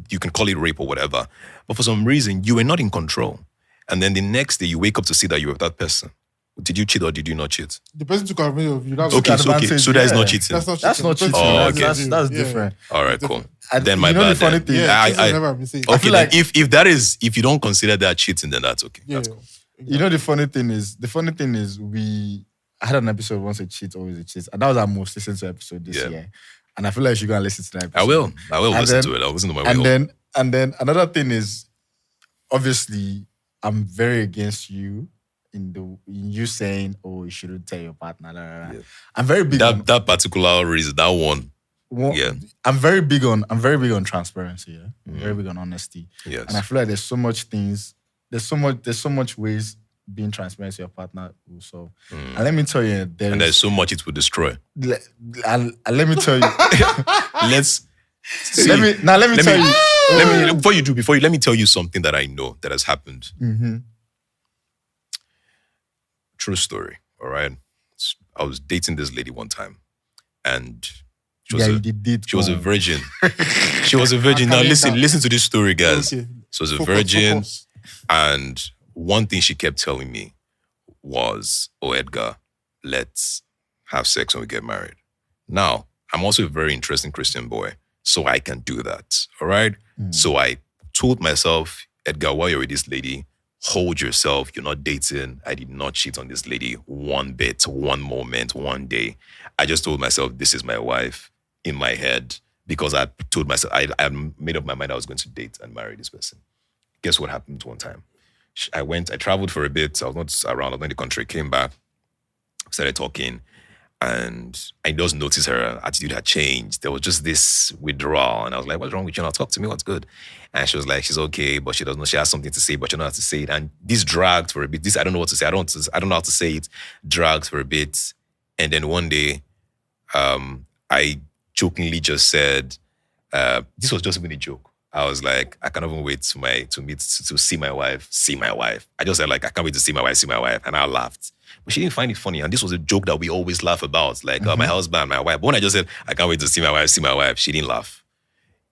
You can call it rape or whatever. But for some reason, you were not in control. And then the next day you wake up to see that you were that person. Did you cheat or did you not cheat? The person took advantage of you. Okay, so that is not cheating. That's not cheating. Oh, okay. That's different. All right, cool. And then my you know bad. the funny Then. thing? Yeah, Okay, like, then if you don't consider that cheating, then that's okay. Yeah. That's cool. You know the funny thing is I had an episode once a cheat, always a cheat. And that was our most listened to episode this year. And I feel like you should go and listen to that episode. I will listen to it. I'll listen to my way home. And then another thing is, obviously, I'm very against you in you saying, "Oh, you shouldn't tell your partner." Blah, blah, blah. Yeah. I'm very big on that particular reason. That one. Yeah. I'm very big on transparency. Yeah, I'm very big on honesty. Yes. And I feel like there's so much ways being transparent to your partner will solve. And let me tell you, there's so much it will destroy. Let me tell you. See, let me tell you. Before you, let me tell you something that I know that has happened. Mm-hmm. True story. All right. I was dating this lady one time, and she was a virgin. She was a virgin. Now listen to this story, guys. Okay. She was a virgin, and one thing she kept telling me was, "Oh, Edgar, let's have sex when we get married." Now, I'm also a very interesting Christian boy, so I can do that. All right. So I told myself, Edgar, while you're with this lady, hold yourself. You're not dating. I did not cheat on this lady one bit, one moment, one day. I just told myself, this is my wife in my head, because I told myself, I made up my mind I was going to date and marry this person. Guess what happened one time? I traveled for a bit. I was not around. I was in the country, came back, started talking, and I just noticed her attitude had changed. There was just this withdrawal. And I was like, what's wrong with you? Now talk to me. What's good? And she was like, she's okay, but she doesn't know. She has something to say, but she don't know how to say it. And this dragged for a bit. I don't know what to say. I don't know how to say it. Dragged for a bit. And then one day, I jokingly just said, this was just even a joke. I was like, I can't even wait to see my wife. I just said, like, I can't wait to see my wife. And I laughed. But she didn't find it funny. And this was a joke that we always laugh about. Like, oh, my husband, my wife. But when I just said, I can't wait to see my wife, she didn't laugh.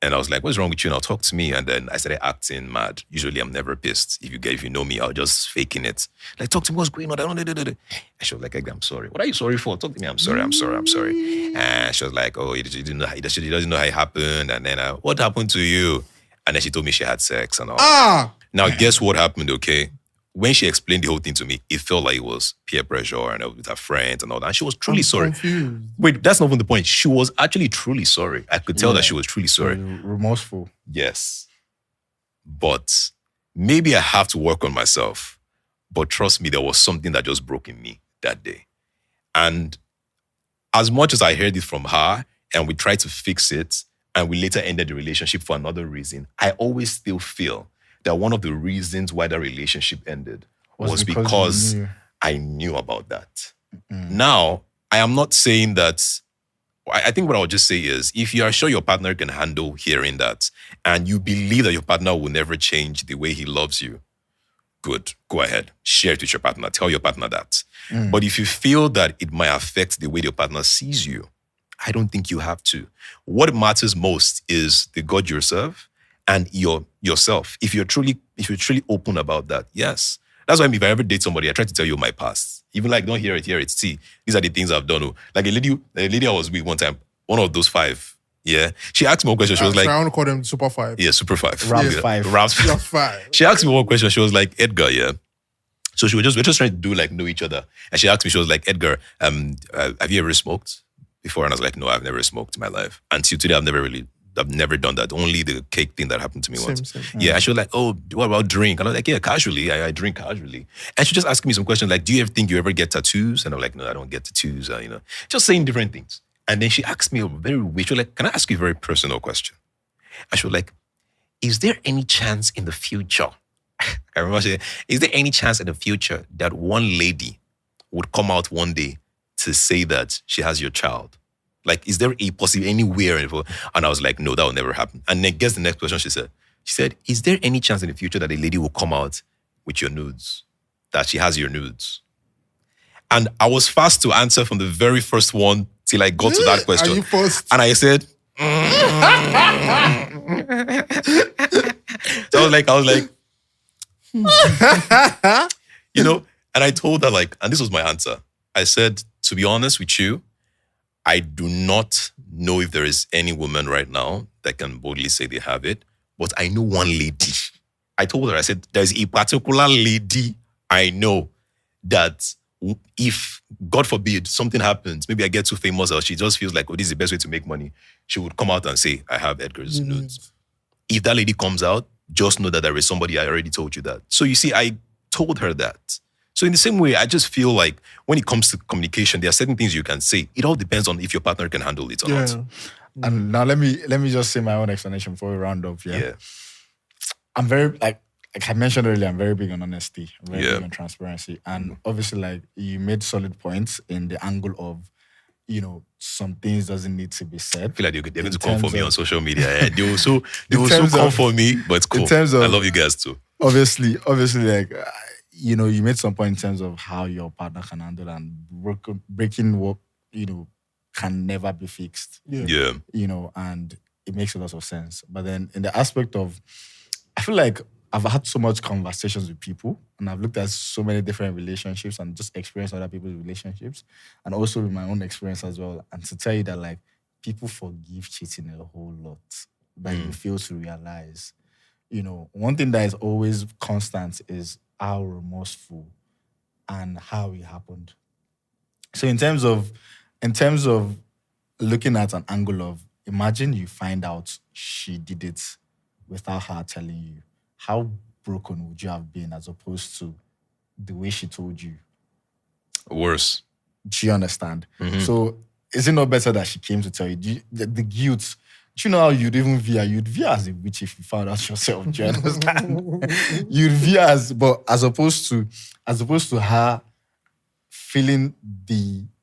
And I was like, what's wrong with you? Now talk to me. And then I started acting mad. Usually I'm never pissed. If you know me, I'll just faking it. Like, talk to me, what's going on? And she was like, I'm sorry. What are you sorry for? Talk to me. I'm sorry. And she was like, oh, she doesn't know how it happened. And then, what happened to you? And then she told me she had sex and all. Now, guess what happened, okay? When she explained the whole thing to me, it felt like it was peer pressure and with her friends and all that. And she was truly sorry. Confused. Wait, that's not even the point. She was actually truly sorry. I could tell that she was truly sorry. Remorseful. Yes. But maybe I have to work on myself. But trust me, there was something that just broke in me that day. And as much as I heard it from her and we tried to fix it and we later ended the relationship for another reason, I always still feel that one of the reasons why that relationship ended was because I knew about that. Now, I am not saying that. I think what I would just say is, if you are sure your partner can handle hearing that, and you believe that your partner will never change the way he loves you, good, go ahead. Share it with your partner. Tell your partner that. But if you feel that it might affect the way your partner sees you, I don't think you have to. What matters most is the God you serve and yourself. If you're truly open about that, yes. That's why if I ever date somebody, I try to tell you my past. Even like, don't hear it. See, these are the things I've done. Like a lady I was with one time, one of those 5. Yeah. She asked me one question. She was like, I want to call them Super 5. Yeah, Super 5. Raps 5. Raps Just 5. She asked me one question. She was like, Edgar, yeah. So we're just trying to do like know each other. And she asked me, she was like, Edgar, have you ever smoked before? And I was like, no, I've never smoked in my life. Until today, I've never done that. Only the cake thing that happened to me once. Same. Yeah, and she was like, oh, what about drink? And I was like, yeah, casually. I drink casually. And she just asked me some questions like, do you ever think you ever get tattoos? And I'm like, no, I don't get tattoos. Just saying different things. And then she asked me a very weird, she was like, can I ask you a very personal question? And she was like, is there any chance in the future, I remember saying, is there any chance in the future that one lady would come out one day to say that she has your child? Like, is there a possibility anywhere? And I was like, no, that will never happen. And then guess the next question she said. She said, is there any chance in the future that a lady will come out with your nudes? That she has your nudes? And I was fast to answer from the very first one till I got to that question. Are you first? And I said, So I was like, and I told her like, and this was my answer. I said, to be honest with you, I do not know if there is any woman right now that can boldly say they have it, but I know one lady. I told her, I said, there's a particular lady I know that if, God forbid, something happens, maybe I get too famous or she just feels like, oh, this is the best way to make money, she would come out and say, I have Edgar's nudes. If that lady comes out, just know that there is somebody, I already told you that. So you see, I told her that. So in the same way, I just feel like when it comes to communication, there are certain things you can say. It all depends on if your partner can handle it or not. And now let me just say my own explanation before we round up. Yeah. I'm very, like I mentioned earlier, I'm very big on honesty. I'm very big on transparency. And obviously, like, you made solid points in the angle of, some things doesn't need to be said. I feel like they're going to come for me on social media. They will so come for me, but it's cool. In terms of, I love you guys too. Obviously, like, you made some point in terms of how your partner can handle and breaking what, can never be fixed. Yeah. And it makes a lot of sense. But then in the aspect of, I feel like I've had so much conversations with people and I've looked at so many different relationships and just experienced other people's relationships and also with my own experience as well. And to tell you that, like, people forgive cheating a whole lot that you fail to realize. One thing that is always constant is how remorseful and how it happened. So in terms of looking at an angle of, imagine you find out she did it without her telling you. How broken would you have been as opposed to the way she told you? Worse. Do you understand? Mm-hmm. So is it not better that she came to tell you? The guilt, do you know how you'd even veer? You'd veer as a witch if you found out yourself. Do you understand? You'd veer as opposed to her feeling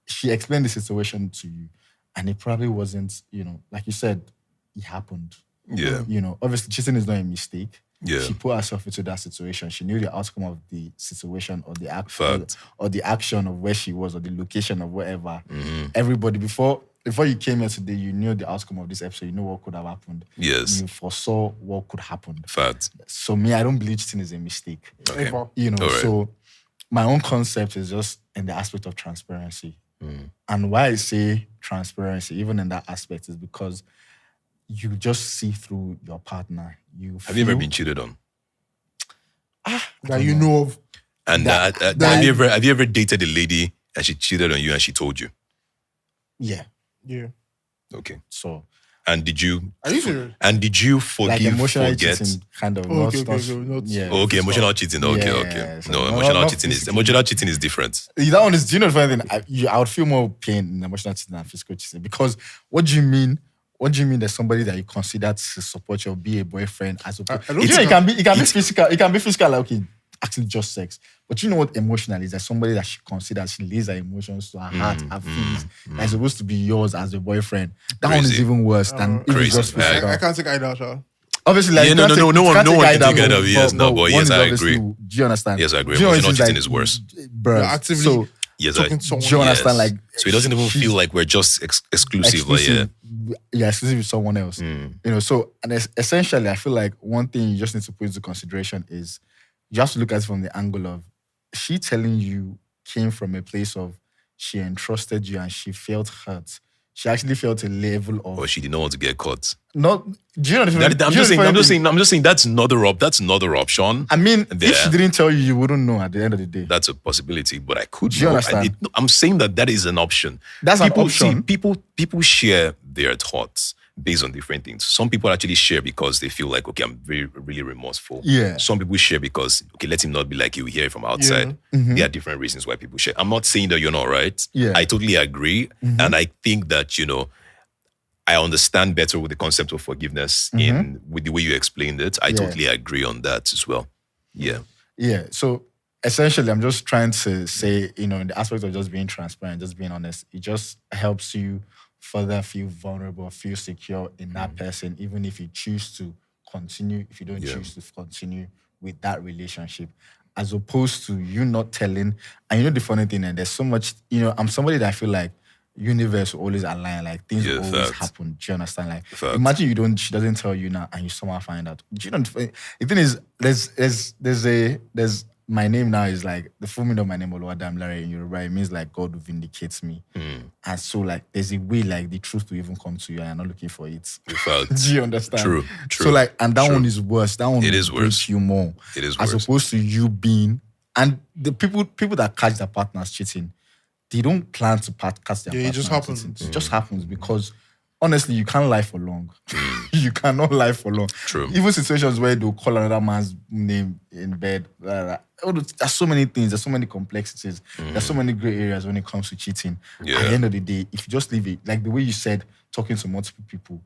she explained the situation to you and it probably wasn't, like you said, it happened. Yeah. Obviously cheating is not a mistake. Yeah. She put herself into that situation. She knew the outcome of the situation or the action of where she was or the location of wherever. Mm-hmm. Everybody, before you came here today, you knew the outcome of this episode. You know what could have happened. Yes. You foresaw what could happen. Fact. So me, I don't believe cheating is a mistake. Okay. Right. So my own concept is just in the aspect of transparency. Mm. And why I say transparency, even in that aspect, is because you just see through your partner. Have you ever been cheated on? That you know of. And have you ever dated a lady and she cheated on you and she told you? Yeah. Yeah. Okay. So. And did you? Are you serious? And did you forgive? Like emotional forget? Cheating, kind of. Okay, emotional cheating. Okay. So no, emotional cheating is different. That one is. Do you know the funny thing? I would feel more pain in emotional cheating than physical cheating because what do you mean? What do you mean there's somebody that you consider to support you or be a boyfriend as opposed? It can be physical. It can be physical. Like, okay, actually just sex. But you know what emotional is? That somebody that she considers, she lays her emotions to her heart, her feelings. That's supposed to be yours as a boyfriend. That one is even worse than if it's just physical. I can't take either, Sean. Obviously, like no one can take either. Yes, but yes, I agree. Do you understand? Yes, I agree. Emotional cheating is worse. Bro, actively so yes, talking to someone. do you understand? Like, so it doesn't even feel like we're just exclusive. Like, exclusive with someone else. You know, so and essentially, I feel like one thing you just need to put into consideration is you have to look at it from the angle of she telling you came from a place of she entrusted you and she felt hurt. She actually felt a level of. Or she didn't want to get caught. Not. Do you know what I'm just saying that's another option. I mean, if she didn't tell you, you wouldn't know at the end of the day. That's a possibility, but I could. Do you understand? I'm saying that is an option. That's an option. See, people share their thoughts based on different things. Some people actually share because they feel like, okay, I'm really remorseful. Yeah. Some people share because, okay, let him not be like you, hear it from outside. There are different reasons why people share. I'm not saying that you're not right. Yeah. I totally agree. And I think that, I understand better with the concept of forgiveness with the way you explained it. I totally agree on that as well. Yeah. Yeah. So essentially, I'm just trying to say, in the aspect of just being transparent, just being honest, it just helps you further feel vulnerable, feel secure in that person, even if you choose to continue, if you don't choose to continue with that relationship, as opposed to you not telling. And the funny thing, and there's so much, I'm somebody that I feel like universe will always align, like things will always happen. Do you understand? Like, imagine she doesn't tell you now and you somehow find out. Do you know, the thing is, there's my name now is like, the full meaning of my name, Oluwadamilare in Yoruba, it means like God vindicates me. And so like, there's a way like the truth to even come to you and you're not looking for it. Do you understand? True. So like, and that one is worse. That one is will break you more. It is as worse. Opposed to you being, and the people that catch their partners cheating, they don't plan to catch their partners. It just happens. It just happens because honestly, you can't lie for long. You cannot lie for long. True. Even situations where they'll call another man's name in bed. There's so many things. There's so many complexities. There's so many gray areas when it comes to cheating. Yeah. At the end of the day, if you just leave it, like the way you said, talking to multiple people,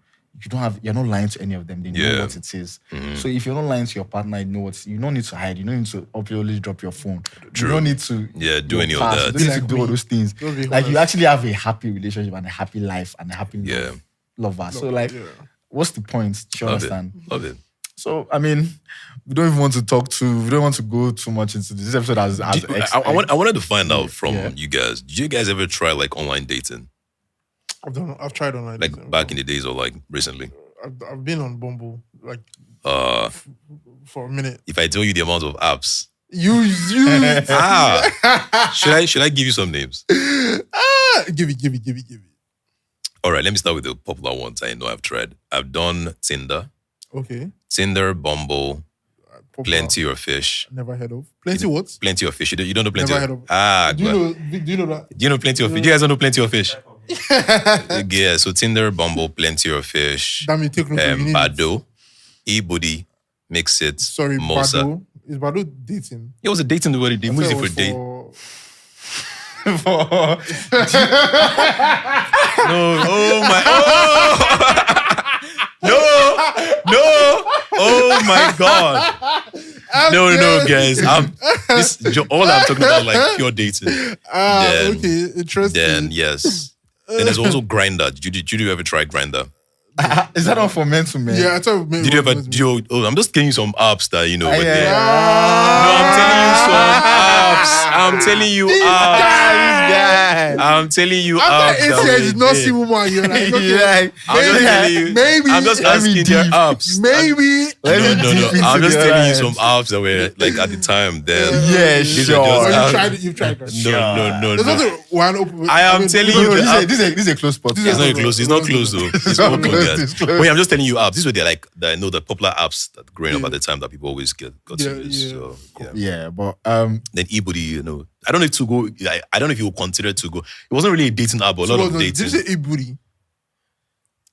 you're not lying to any of them. They know what it is. So if you're not lying to your partner, you don't need to hide. You don't need to obviously drop your phone. True. You don't need to do any of that. You don't need to do all those things. Like you actually have a happy relationship and a happy life and a happy lover. So like, what's the point? Do you understand? Love it. So I mean, we don't want to go too much into this episode I wanted to find out from you guys. Did you guys ever try like online dating? I've tried online like dating. Back in the days or like recently? I've been on Bumble like for a minute. If I tell you the amount of apps, you should I give you some names? Give it. All right, let me start with the popular ones I know I've tried. I've done Tinder. Okay. Tinder, Bumble, Plenty or Fish. Never heard of. Plenty what? Plenty of Fish. You don't know Plenty Never of Fish? Do you know that? Do you know Plenty of Fish? Do you guys don't know Plenty of Fish? Yeah, so Tinder, Bumble, Plenty of Fish. Damn, you take note. Bado, E-Booty, Mix It, Sorry, Mosa. Bado. Is Bado dating? It was a dating the way they use it for date. No, oh my, no, oh my God. No, guys. All I'm talking about like pure dating. Okay, interesting. Then yes. Then there's also Grindr. Did you ever try Grindr? Is that not for men to men? Yeah, I thought Did you ever? I'm just getting you some apps that Yeah. No, I'm telling you apps. I'm telling you apps. After 8 years, not see woman. You're like, okay, I'm just telling you. Maybe. I'm just asking your apps. Maybe. No. I'm just telling you some apps that were like at the time. Then Yeah, sure. You've tried that. No. There's nothing one open. I am telling you. This is a close spot. It's not close. It's not close though. It's open, guys. Wait, I'm just telling you apps. This is where they're like, I know the popular apps that growing up at the time that people always got to use. So, Yeah, but then E-Booty, I don't know if to go. I don't know if you would consider to go. It wasn't really a dating app, but a lot of dating. Did you say E-Booty?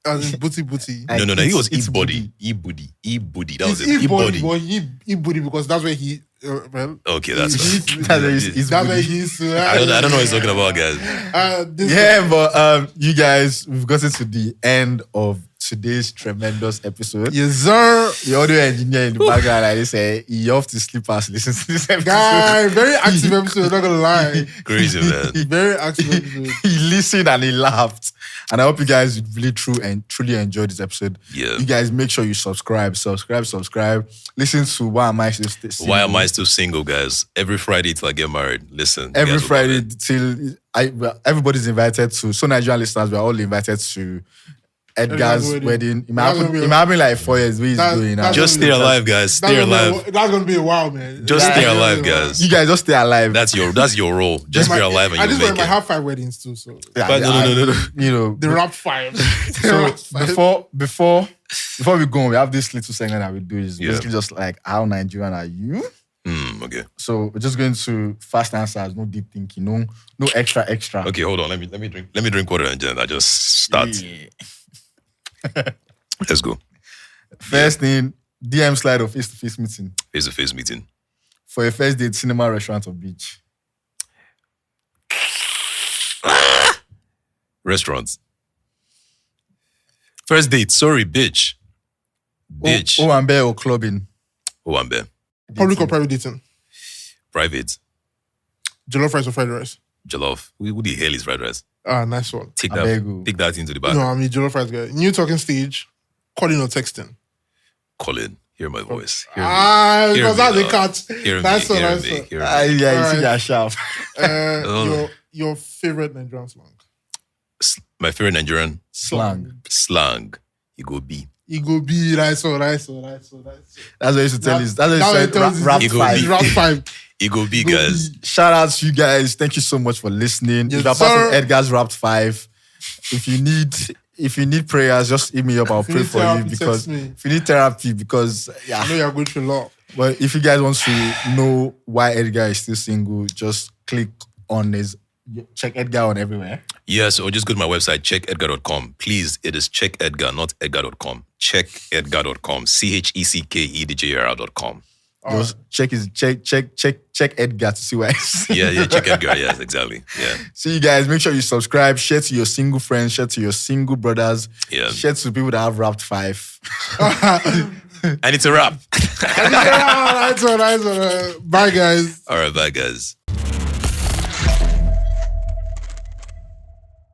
As in booty. No. He was E-Body. E-Booty. That was it. E-Body. Well, E-Booty because that's where he. Okay, that's where he's. I don't know what he's talking about, guys. but you guys, we've gotten to the end of today's tremendous episode. Yes, sir. The audio engineer in the background, like they say, he off to sleep as listen to this episode. Guy, very active episode, not gonna lie. Crazy, man. Very active episode. He listened and he laughed. And I hope you guys really truly enjoyed this episode. Yeah. You guys make sure you subscribe. Listen to Why Am I Still Single? Why am I still single, guys? Every Friday till I get married. Listen. Every you guys will Friday love it. till everybody's invited to. So Nigerian listeners, we are all invited to Edgar's Edgar's wedding. It That's gonna be might happen like 4 years. Where he's going now. that's Just stay alive, guys. Stay alive. That's gonna be a while, man. Just That's stay gonna alive, be a while. guys. You guys just stay alive. That's your role. Just be alive and I you just make went my it. half 5 weddings too, so Yeah, But no. You know, the rap 5. so before we go on, we have this little segment that we do is basically just like, how Nigerian are you? Okay. So we're just going to fast answers, no deep thinking, no extra. Okay, hold on. Let me drink water and then I just start. Yeah. Let's go. First thing, DM slide of face-to-face meeting. Face-to-face meeting. For a first date, cinema, restaurant, or beach. Restaurants. First date. Sorry, bitch. Bitch. Oh, and bear or clubbing. Oh, I'm there. Public or private dating? Private. Jollof rice or fried rice? Jollof. Who the hell is fried rice? Ah, nice one. Take Abego. that into the bag. No, I'm a jollof rice guy. New talking stage, calling or texting? Colin, hear my voice. Hear Ah, Hear because me, that's the dog. cat. me. Hear me. That's all, Hear that's me. all. Hear me. Yeah, you see Alright. that sharp. Your favorite Nigerian slang? My favorite Nigerian Slang. You go B. It go be rice or rice. That's what I used to tell you. That's what That I way tells said. Rap you go five. deep. Rap 5. You go B, guys. Shout out to you guys. Thank you so much for listening. Yes, if you're part sir. of Edgar's Wrapped 5, if you need prayers, just hit me up. I'll If you pray need for you therapy, because text me. if you need therapy, because I know you're going through a lot. Well, if you guys want to know why Edgar is still single, just click on his Check Edgar on everywhere. Yes, or just go to my website, checkedgar.com. Please, it is Check Edgar, not edgar.com. Checkedgar.com. CHECKEDGAR.com. Just check Edgar to see why. Yeah, Check Edgar. Yes, exactly. Yeah. See you guys. Make sure you subscribe. Share to your single friends. Share to your single brothers. Yeah. Share to people that have Wrapped 5. And it's a wrap. Nice one. Bye, guys. All right, bye, guys.